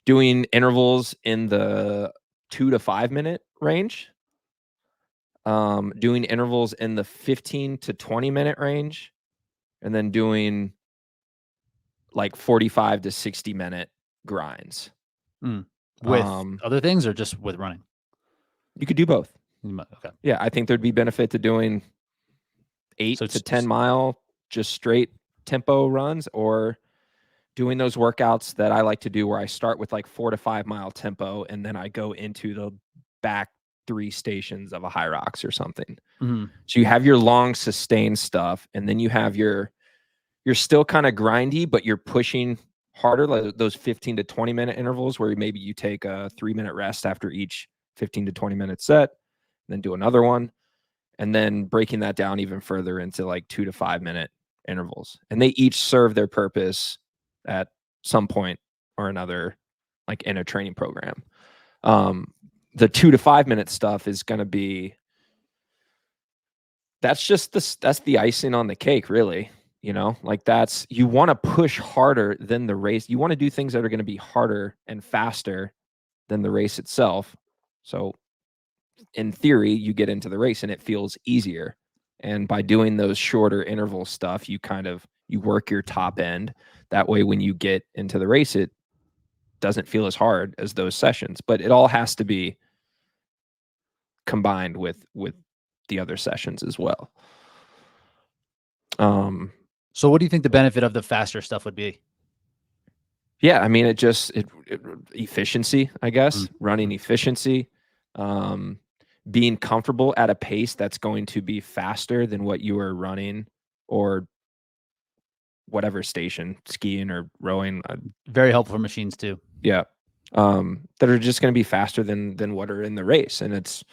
doing intervals in the 2 to 5 minute range, doing intervals in the 15 to 20 minute range, and then doing like 45 to 60 minute grinds. With other things or just with running? You could do both. Okay. Yeah, I think there'd be benefit to doing 8 to 10 mile just straight tempo runs, or doing those workouts that I like to do where I start with like 4 to 5 mile tempo and then I go into the back 3 stations of a Hyrox or something. So you have your long sustained stuff, and then you have you're still kind of grindy, but you're pushing harder, like those 15 to 20 minute intervals where maybe you take a 3-minute rest after each 15 to 20 minute set, then do another one, and then breaking that down even further into like 2 to 5 minute intervals. And they each serve their purpose at some point or another, like in a training program. The 2 to 5 minute stuff is going to be, that's the icing on the cake, really. Like you want to push harder than the race. You want to do things that are going to be harder and faster than the race itself. So in theory, you get into the race and it feels easier. And by doing those shorter interval stuff, you work your top end. That way, when you get into the race, it doesn't feel as hard as those sessions. But it all has to be combined with the other sessions as well. So what do you think the benefit of the faster stuff would be? Yeah, I mean, it efficiency, I guess, running Mm-hmm. efficiency, being comfortable at a pace that's going to be faster than what you are running or whatever station, skiing or rowing. Very helpful for machines too. Yeah. That are just going to be faster than what are in the race. And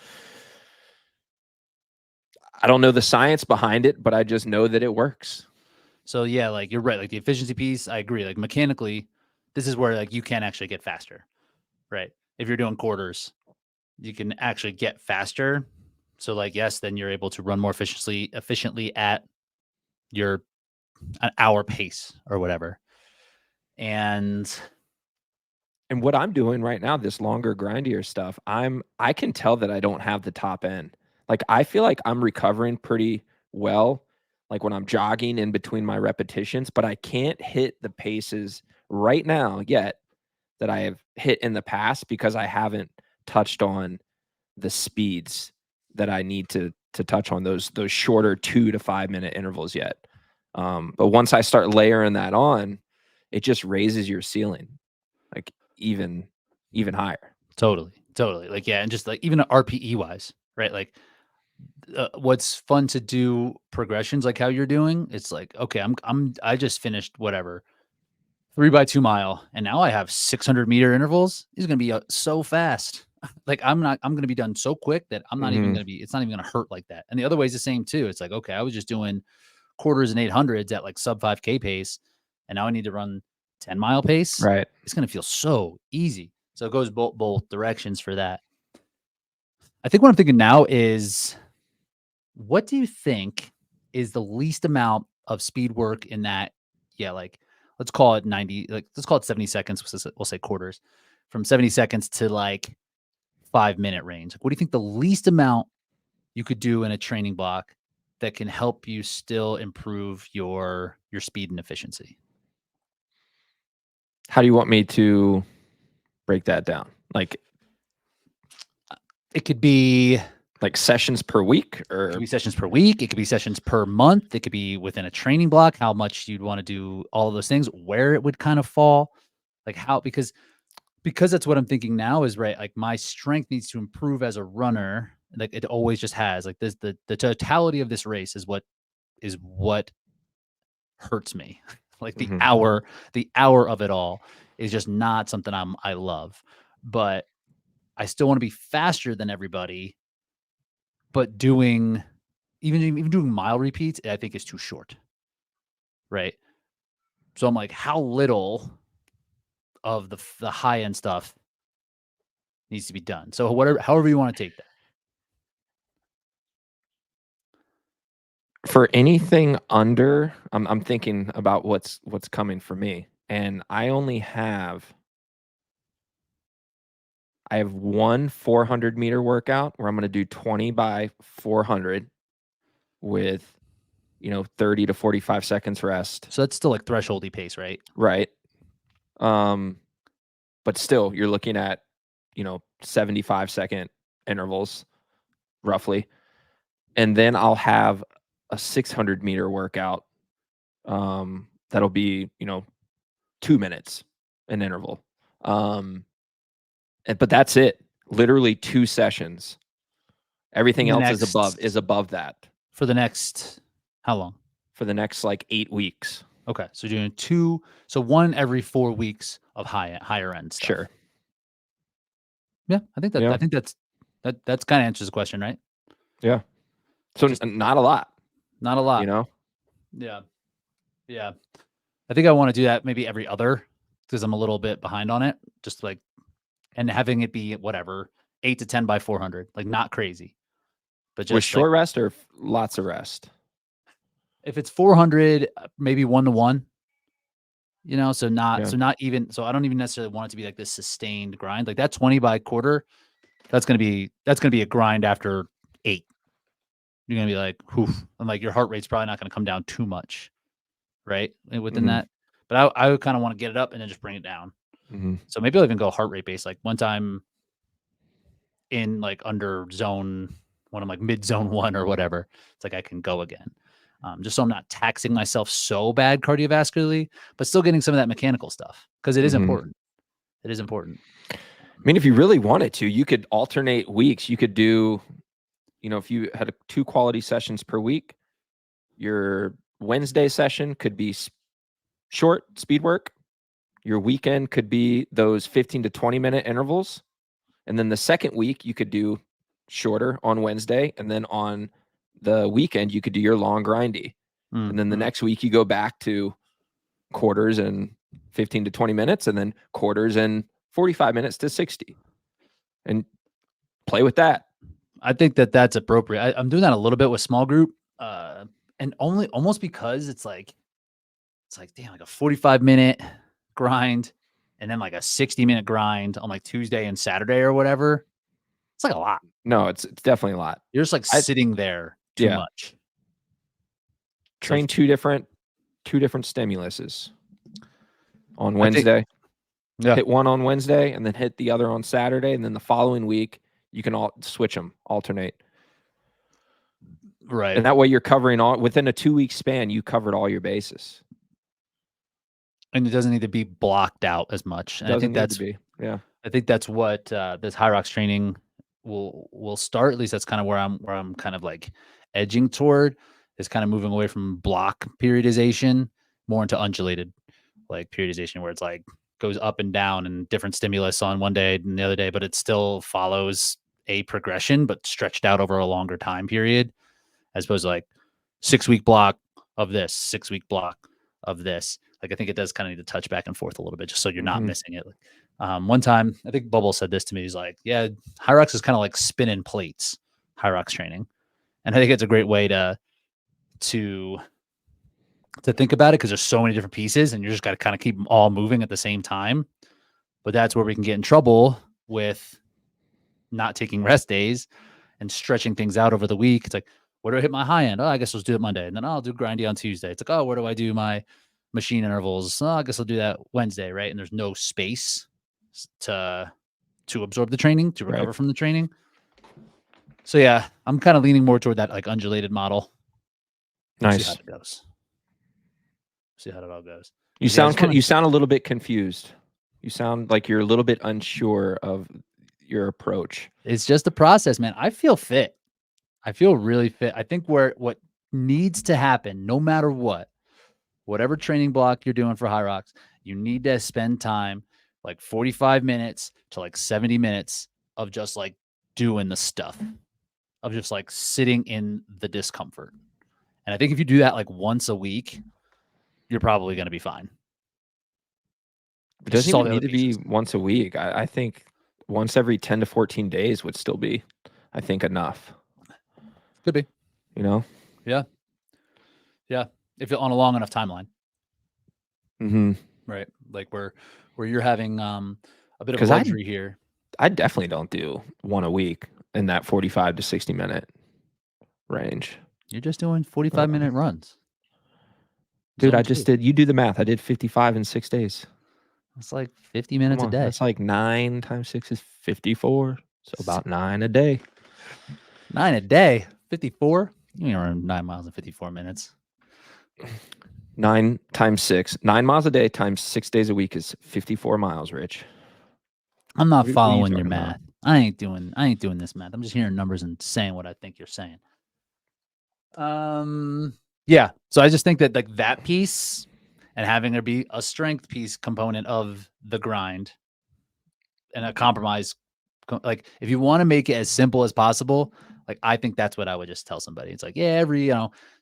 I don't know the science behind it, but I just know that it works. So yeah, like you're right. Like the efficiency piece, I agree. Like mechanically, this is where like you can actually get faster, right? If you're doing quarters, you can actually get faster. So like yes, then you're able to run more efficiently at your an hour pace or whatever. And what I'm doing right now, this longer, grindier stuff, I can tell that I don't have the top end. Like I feel like I'm recovering pretty well, like when I'm jogging in between my repetitions, but I can't hit the paces right now yet that I have hit in the past because I haven't touched on the speeds that I need to touch on those shorter 2 to 5 minute intervals yet. But once I start layering that on, it just raises your ceiling. Like even higher. totally. Like yeah, and just like even RPE wise, right? Like what's fun to do progressions like how you're doing. It's like okay, I just finished whatever 3x2 mile, and now I have 600-meter intervals. He's gonna be so fast. Like I'm gonna be done so quick that I'm not even Mhm. gonna be. It's not even gonna hurt like that. And the other way is the same too. It's like okay, I was just doing quarters and 800s at like sub 5K pace, and now I need to run 10-mile pace. Right. It's gonna feel so easy. So it goes both directions for that. I think what I'm thinking now is, what do you think is the least amount of speed work in that? Yeah, like let's call it 90, like let's call it 70 seconds. We'll say quarters from 70 seconds to like 5-minute range. Like, what do you think the least amount you could do in a training block that can help you still improve your speed and efficiency? How do you want me to break that down? It could be Sessions per week Could or be sessions per week. It could be sessions per month. It could be within a training block, how much you'd want to do all of those things, where it would kind of fall, like how, because that's what I'm thinking now is right. Like my strength needs to improve as a runner. Like it always just has like this, the totality of this race is what hurts me. Like Mhm. the hour of it all is just not something I love, but I still want to be faster than everybody, but even doing mile repeats, I think is too short. Right. So I'm like, how little of the high end stuff needs to be done? So however you want to take that. For anything under, I'm thinking about what's coming for me, and I have one 400-meter workout where I'm gonna do 20 by 400 with, 30 to 45 seconds rest. So that's still like thresholdy pace, right? Right. Um, but still, you're looking at, 75-second intervals, roughly. And then I'll have a 600-meter workout, that'll be, 2 minutes an interval. But that's it. Literally 2 sessions. Everything else is above that For the next how long? for the next, 8 weeks. Okay, so doing one every 4 weeks of higher end stuff. Sure. Yeah, Yeah. I think that's kind of answers the question, right? Yeah. So, Just not a lot, not a you lot. know? Yeah, yeah. I think I want to do that maybe every other, because I'm a little bit behind on it. Just like, and having it be whatever 8 to 10 by 400, like not crazy, but With just like short rest or lots of rest? if it's 400, maybe 1 to 1. Yeah. So not even so I don't even necessarily want it to be like this sustained grind. Like that 20 by quarter, that's gonna be a grind after 8. You're gonna be like, "Oof," and like your heart rate's probably not gonna come down too much, right? Within Mhm. that. But I would kind of want to get it up and then just bring it down. Mhm. So maybe I'll even go heart rate based. Like one time in like under zone when I'm like mid zone 1 or whatever, it's like I can go again. Just so I'm not taxing myself so bad cardiovascularly, but still getting some of that mechanical stuff because it is important. It is important. I mean, if you really wanted to, you could alternate weeks. You could do, if you had 2 quality sessions per week, your Wednesday session could be short speed work. Your weekend could be those 15 to 20-minute intervals. And then the second week, you could do shorter on Wednesday. And then on the weekend, you could do your long grindy. And then the next week, you go back to quarters and 15 to 20 minutes, and then quarters and 45 minutes to 60. And play with that. I think that that's appropriate. I'm doing that a little bit with small group, and almost because it's like damn, like a 45-minute grind, and then like a 60-minute grind on like Tuesday and Saturday or whatever. It's like a lot. No, it's definitely a lot. You're just like sitting there too much. Train two different stimuluses on Wednesday. Hit one on Wednesday and then hit the other on Saturday, and then the following week you can switch them, alternate. Right. And that way you're covering all within a 2-week span. You covered all your bases. And it doesn't need to be blocked out as much. And I think that's I think that's what this Hyrox training will start. At least that's kind of where I'm kind of like edging toward, is kind of moving away from block periodization more into undulated like periodization, where it's like goes up and down and different stimulus on one day and the other day, but it still follows a progression but stretched out over a longer time period, as opposed to like 6-week block of this, 6-week block of this. Like, I think it does kind of need to touch back and forth a little bit just so you're not missing it. One time, I think Bubble said this to me. He's like, yeah, Hyrox is kind of like spinning plates, Hyrox training. And I think it's a great way to think about it, because there's so many different pieces and you just got to kind of keep them all moving at the same time. But that's where we can get in trouble with not taking rest days and stretching things out over the week. It's like, where do I hit my high end? Oh, I guess let's do it Monday. And then I'll do grindy on Tuesday. It's like, oh, where do I do my machine intervals? Oh, I guess I'll do that Wednesday, right? And there's no space to absorb the training, to recover from the training. So yeah, I'm kind of leaning more toward that like undulated model. Nice. See how it goes. See how it all goes. You sound a little bit confused. You sound like you're a little bit unsure of your approach. It's just a process, man. I feel fit. I feel really fit. I think what needs to happen, no matter what, whatever training block you're doing for Hyrox, you need to spend time, like 45 minutes to like 70 minutes of just like doing the stuff, of just like sitting in the discomfort. And I think if you do that like once a week, you're probably going to be fine. It doesn't even need to be once a week. I think once every 10 to 14 days would still be, I think, enough. Could be. Yeah. Yeah. If you're on a long enough timeline. Right. Like where you're having a bit of luxury here. I definitely don't do one a week in that 45 to 60 minute range. You're just doing 45-minute runs. Dude, you do the math. I did 55 in 6 days. It's like 50 minutes a day. That's like 9 times 6 is 54. So about 9 a day. 9 a day? 54? You mean run 9 miles in 54 minutes. 9 times 6. 9 miles a day times 6 days a week is 54 miles, Rich. I'm not following your math. I ain't doing this math. I'm just hearing numbers and saying what I think you're saying. Yeah. So I just think that like that piece and having there be a strength piece component of the grind and a compromise, like if you want to make it as simple as possible, like I think that's what I would just tell somebody. It's like, yeah, every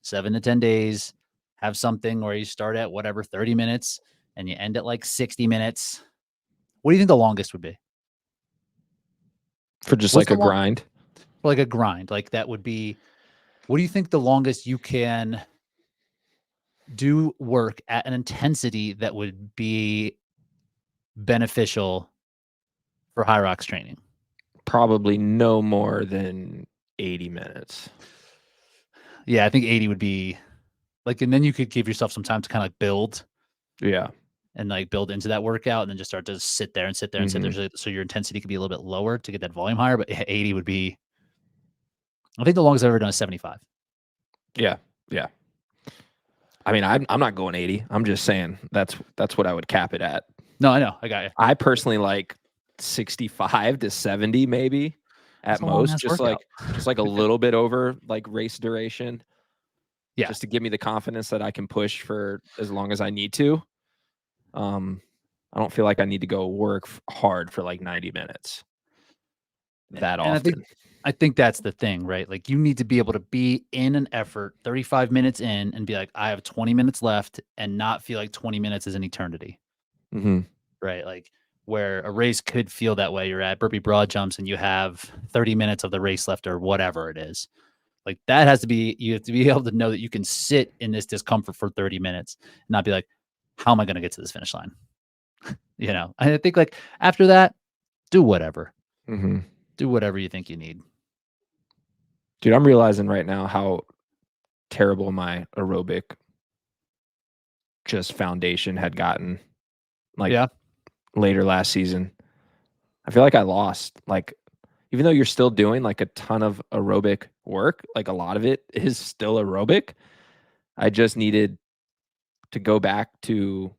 7 to 10 days, have something where you start at whatever 30 minutes and you end at like 60 minutes. What do you think the longest would be? For just like a grind? For like a grind. Like that would be, what do you think the longest you can do work at an intensity that would be beneficial for Hyrox training? Probably no more than 80 minutes. Yeah, I think 80 would be like, and then you could give yourself some time to kind of like build. Yeah. and like build into that workout, and then just start to sit there and sit there and sit there, so your intensity could be a little bit lower to get that volume higher. But 80 would be, I think the longest I've ever done is 75. Yeah. Yeah. I mean, I'm not going 80. I'm just saying that's what I would cap it at. No, I know. I got you. I personally like 65 to 70 maybe at most, just like a little bit over like race duration. Yeah. Just to give me the confidence that I can push for as long as I need to. I don't feel like I need to go work hard for like 90 minutes that and often. I think that's the thing, right? Like you need to be able to be in an effort 35 minutes in and be like, I have 20 minutes left, and not feel like 20 minutes is an eternity. Right? Like where a race could feel that way. You're at burpee broad jumps and you have 30 minutes of the race left or whatever it is. Like that has to be, you have to be able to know that you can sit in this discomfort for 30 minutes and not be like, how am I going to get to this finish line? You know, I think like after that, do whatever. Do whatever you think you need. Dude, I'm realizing right now how terrible my aerobic just foundation had gotten like later last season. I feel like I lost, like, even though you're still doing like a ton of aerobic work, like a lot of it is still aerobic. I just needed to go back to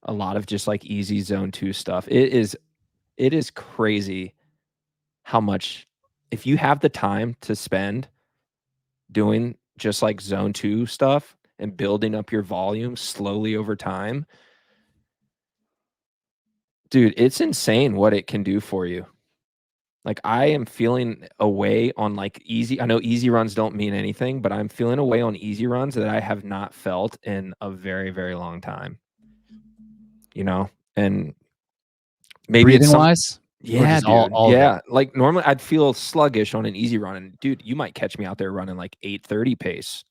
a lot of just like easy zone 2 stuff. It is crazy how much, if you have the time to spend doing just like zone 2 stuff and building up your volume slowly over time, dude, it's insane what it can do for you. Like I am feeling away on like easy. I know easy runs don't mean anything, but I'm feeling away on easy runs that I have not felt in a very, very long time. You know, and maybe breathing it's some, wise, yeah, dude. all of it. Yeah. Like normally I'd feel sluggish on an easy run. And dude, you might catch me out there running like 8:30 pace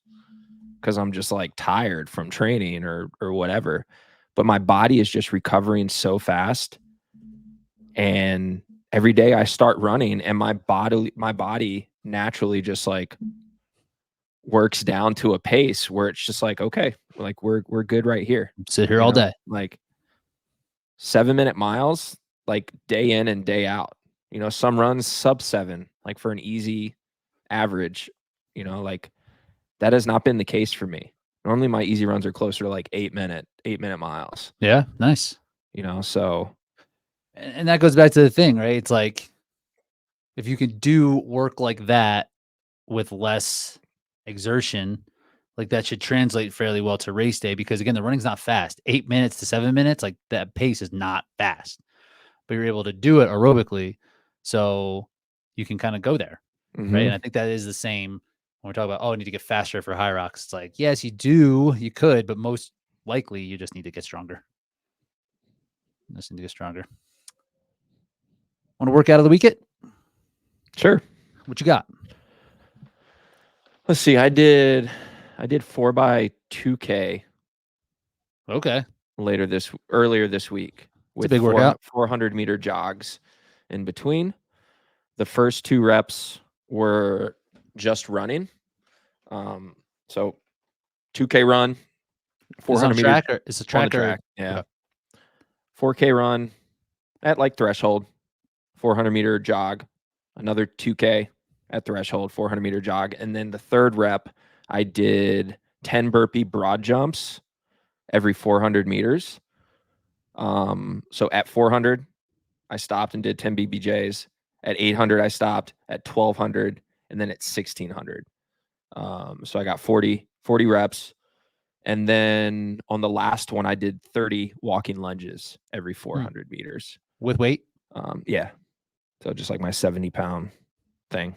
because I'm just like tired from training or whatever. But my body is just recovering so fast. And every day I start running and my body naturally just like works down to a pace where it's just like, okay, like we're good right here. Sit here all day. Like 7-minute miles, like day in and day out. You know, some runs sub 7, like for an easy average, you know, like that has not been the case for me. Normally my easy runs are closer to like 8-minute miles. Yeah, nice. You know, so and that goes back to the thing, right? It's like if you can do work like that with less exertion, like that should translate fairly well to race day, because again, the running's not fast. 8 minutes to 7 minutes, like that pace is not fast, but you're able to do it aerobically. So you can kind of go there. Right. And I think that is the same when we talk about, oh, I need to get faster for Hyrox. It's like, yes, you do, you could, but most likely you just need to get stronger. Just need to get stronger. Want to work out of the weekend? Sure. What you got? Let's see. I did 4x2K. Okay. Earlier this week with a big workout. 400-meter jogs in between. The first 2 reps were just running. So 2K run, 400 is it on meter track or is it track on the track. Yeah. Okay. 4K run at like threshold, 400-meter jog, another 2K at threshold, 400-meter jog. And then the third rep, I did 10 burpee broad jumps every 400 meters. So at 400, I stopped and did 10 BBJs. At 800, I stopped. At 1200, and then at 1600. So I got 40 reps. And then on the last one, I did 30 walking lunges every 400 meters. With weight? Yeah. So just like my 70-pound thing.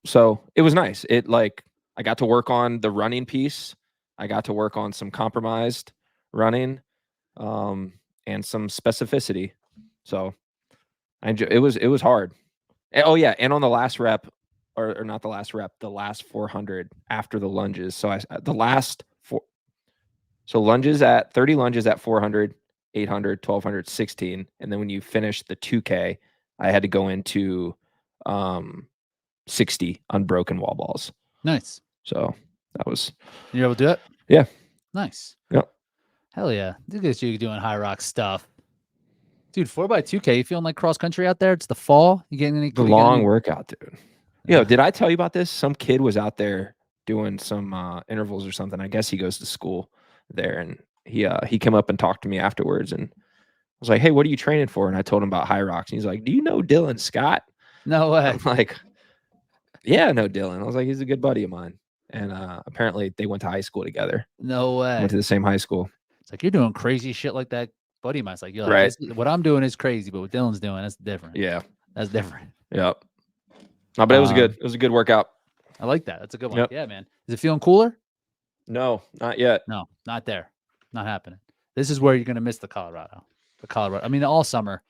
So it was nice. It like, I got to work on the running piece. I got to work on some compromised running, and some specificity. So it was hard. Oh yeah. And on the last rep, or not the last rep, the last 400 after the lunges. So lunges at 30 lunges at 400, 800, 1200, 16. And then when you finish the 2K, I had to go into 60 unbroken wall balls. Nice. So that was. You're able to do it? Yeah. Nice. Yep. Hell yeah. Look at you doing Hyrox stuff. Dude, 4x2K, you feeling like cross country out there? It's the fall. You getting any? The You got long any? workout, dude. Yo, did I tell you about this? Some kid was out there doing some intervals or something. I guess he goes to school there, and he came up and talked to me afterwards, and I was like, "Hey, what are you training for?" And I told him about Hyrox, and he's like, "Do you know Dylan Scott?" No way. I'm like, "Yeah, I know Dylan." I was like, "He's a good buddy of mine," and apparently they went to high school together. No way. Went to the same high school. It's like you're doing crazy shit like that, buddy of mine's like, you're like, Right. this, what I'm doing is crazy, but what Dylan's doing, that's different. Yeah. That's different. Yep. No, but it was good. It was a good workout. I like that. That's a good one. Yep. Yeah, man. Is it feeling cooler? No, not yet. No, not there. Not happening. This is where you're gonna miss the Colorado. I mean, all summer,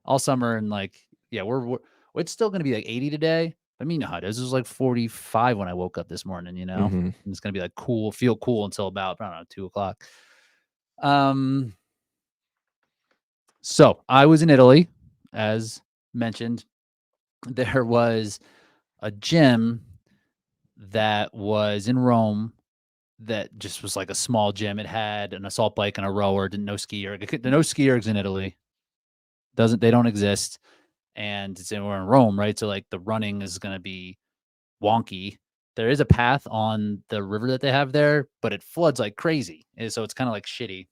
and like, yeah, we're it's still gonna be like 80 today. I mean, how it is. It was like 45 when I woke up this morning. You know, and it's gonna be like cool, feel cool until about, I don't know, 2 o'clock. So I was in Italy, as mentioned. There was a gym that was in Rome that just was like a small gym. It had an assault bike and a rower, no ski erg. There are no ski ergs in Italy. They don't exist. And we're in Rome, right? So like the running is going to be wonky. There is a path on the river that they have there, but it floods like crazy. And so it's kind of like shitty.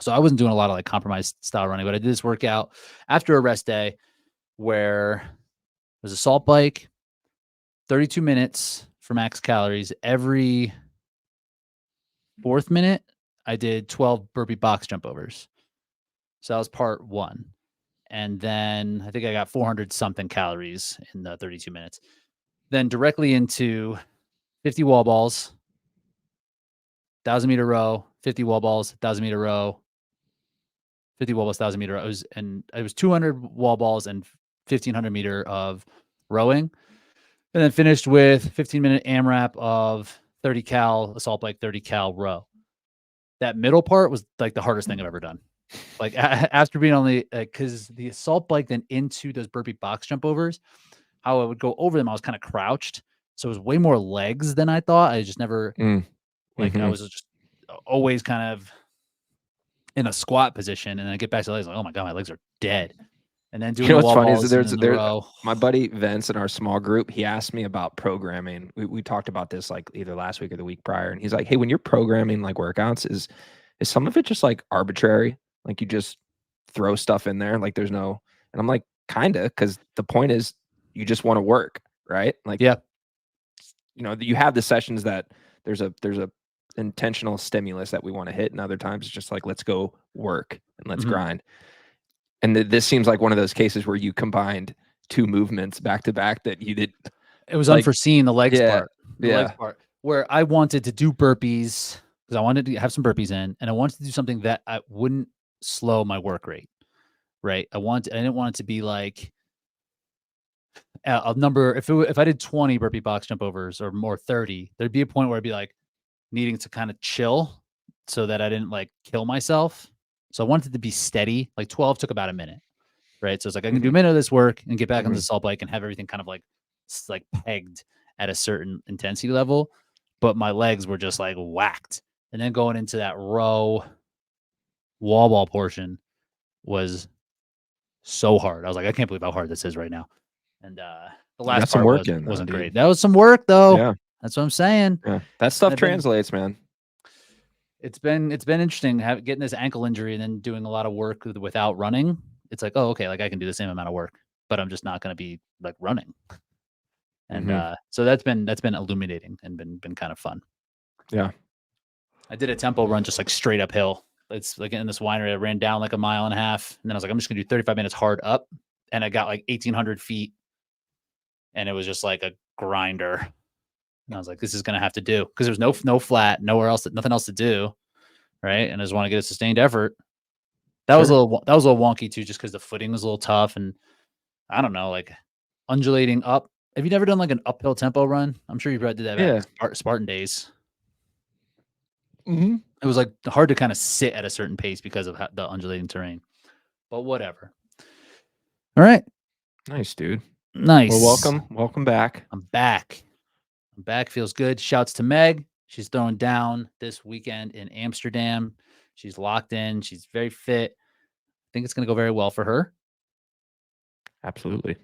So I wasn't doing a lot of like compromised style running, but I did this workout after a rest day where it was assault bike, 32 minutes for max calories. Every fourth minute, I did 12 burpee box jump overs. So that was part one. And then I think I got 400 something calories in the 32 minutes. Then directly into 50 wall balls, 1,000-meter row, 50 wall balls, 1,000-meter row, 50 wall balls, 1,000-meter row. It was 200 wall balls and 1,500 meter of rowing. And then finished with 15-minute AMRAP of 30 cal assault bike, 30 cal row. That middle part was like the hardest thing I've ever done. Like after being on the, because the assault bike then into those burpee box jump overs, how I would go over them, I was kind of crouched. So it was way more legs than I thought. I just never, I was just always kind of in a squat position. And I get back to the legs, like, oh my God, my legs are dead. And then doing what's funny is there's my buddy Vince in our small group, he asked me about programming. We talked about this like either last week or the week prior. And he's like, hey, when you're programming like workouts, is some of it just like arbitrary? Like you just throw stuff in there, like there's no, and I'm like, kinda, because the point is you just want to work, right? Like, yeah, you have the sessions that there's a intentional stimulus that we want to hit, and other times it's just like, let's go work and let's grind. And this seems like one of those cases where you combined two movements back to back that you did. It was like, unforeseen, the legs part. The legs part, where I wanted to do burpees because I wanted to have some burpees in, and I wanted to do something that I wouldn't slow my work rate. Right. I didn't want it to be like a number. If I did 20 burpee box jump overs or more 30, there'd be a point where I'd be like needing to kind of chill so that I didn't like kill myself. So I wanted to be steady. Like 12 took about a minute. Right. So it's like I can do a minute of this work and get back on the assault bike and have everything kind of like pegged at a certain intensity level. But my legs were just like whacked. And then going into that row wall ball portion was so hard. I was like, I can't believe how hard this is right now. And the last part wasn't great. That was some work though. Yeah. That's what I'm saying. Yeah. That stuff translates, man. It's been interesting getting this ankle injury and then doing a lot of work without running. It's like, oh, okay, like I can do the same amount of work, but I'm just not going to be like running. And so that's been illuminating and been kind of fun. Yeah. I did a tempo run just like straight uphill. It's like in this winery, I ran down like a mile and a half, and then I was like, I'm just gonna do 35 minutes hard up, and I got like 1,800 feet, and it was just like a grinder. And I was like, this is gonna have to do because there's no flat, nothing else to do, right? And I just want to get a sustained effort. That was a little wonky too, just because the footing was a little tough, and I don't know, like undulating up. Have you never done like an uphill tempo run? I'm sure you've did that back Spartan days. It was like hard to kind of sit at a certain pace because of the undulating terrain, but whatever. All right. Nice, dude. Nice. Well, welcome back. I'm back. Feels good. Shouts to Meg. She's throwing down this weekend in Amsterdam. She's locked in. She's very fit. I think it's going to go very well for her. Absolutely.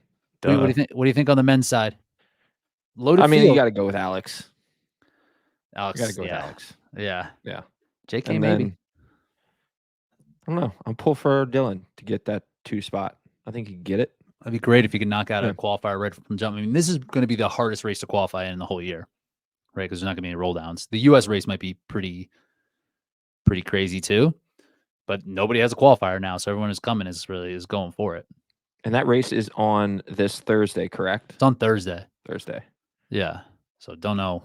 What do you think? What do you think on the men's side? Loaded I mean, you field. got to go with Alex. Alex, You got to go with yeah, Alex. yeah. Yeah. JK, And maybe. then, I don't know. I'm pull for Dylan to get that 2 spot. I think he can get it. That'd be great if you could knock out Yeah. a qualifier right from jump. I mean, this is going to be the hardest race to qualify in the whole year, right? Because there's not going to be any roll downs. The U.S. race might be pretty crazy too, but nobody has a qualifier now, so everyone who's coming is going for it. And that race is on this Thursday, correct? It's on Thursday. Thursday. Yeah. So don't know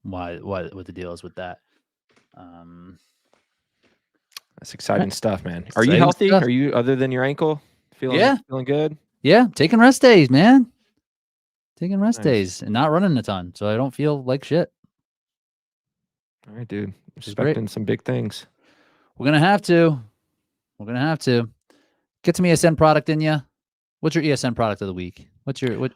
what the deal is with that. That's exciting stuff, man. Are Exciting you healthy? stuff. Are you, other than your ankle, feeling good? Yeah, taking rest days, man. Taking rest Nice. days and not running a ton, so I don't feel like shit. All right, dude. Expecting some big things. We're gonna have to. Get some ESN product in you. What's your ESN product of the week? What's your what?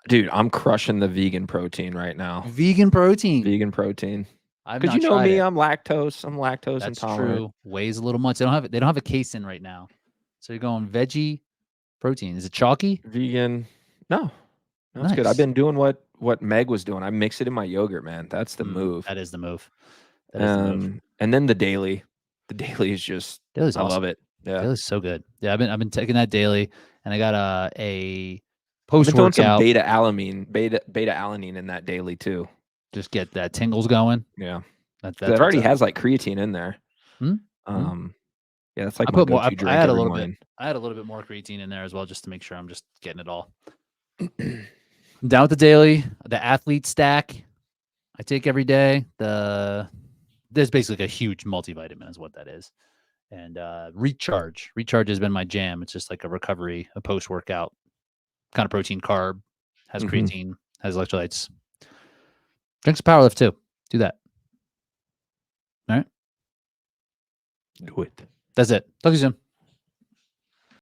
Dude, I'm crushing the vegan protein right now. Vegan protein. Vegan protein. Because you know me, it. I'm lactose. I'm lactose That's intolerant. true. Weighs a little much. They don't have a casein right now. So you're going veggie protein. Is it chalky? Vegan. No. That's Nice. good. I've been doing what Meg was doing. I mix it in my yogurt, man. That's the move. That is the move. That is the move. And then the daily. The daily is just Daily's awesome. I love it. Yeah. Daily's so good. Yeah, I've been taking that daily, and I got a post I've been throwing some workout. beta alanine in that daily too. Just get that tingles going. Yeah. That already has like creatine in there. Yeah, that's like my go-to drink every morning. I had a little bit more creatine in there as well, just to make sure I'm just getting it all. I'm down with the daily, the athlete stack I take every day. There's basically a huge multivitamin is what that is. And recharge has been my jam. It's just like a recovery, a post-workout kind of protein, carb, has creatine, has electrolytes. Drink some Powerlift too. Do that. All right. Do it. That's it. Talk to you soon.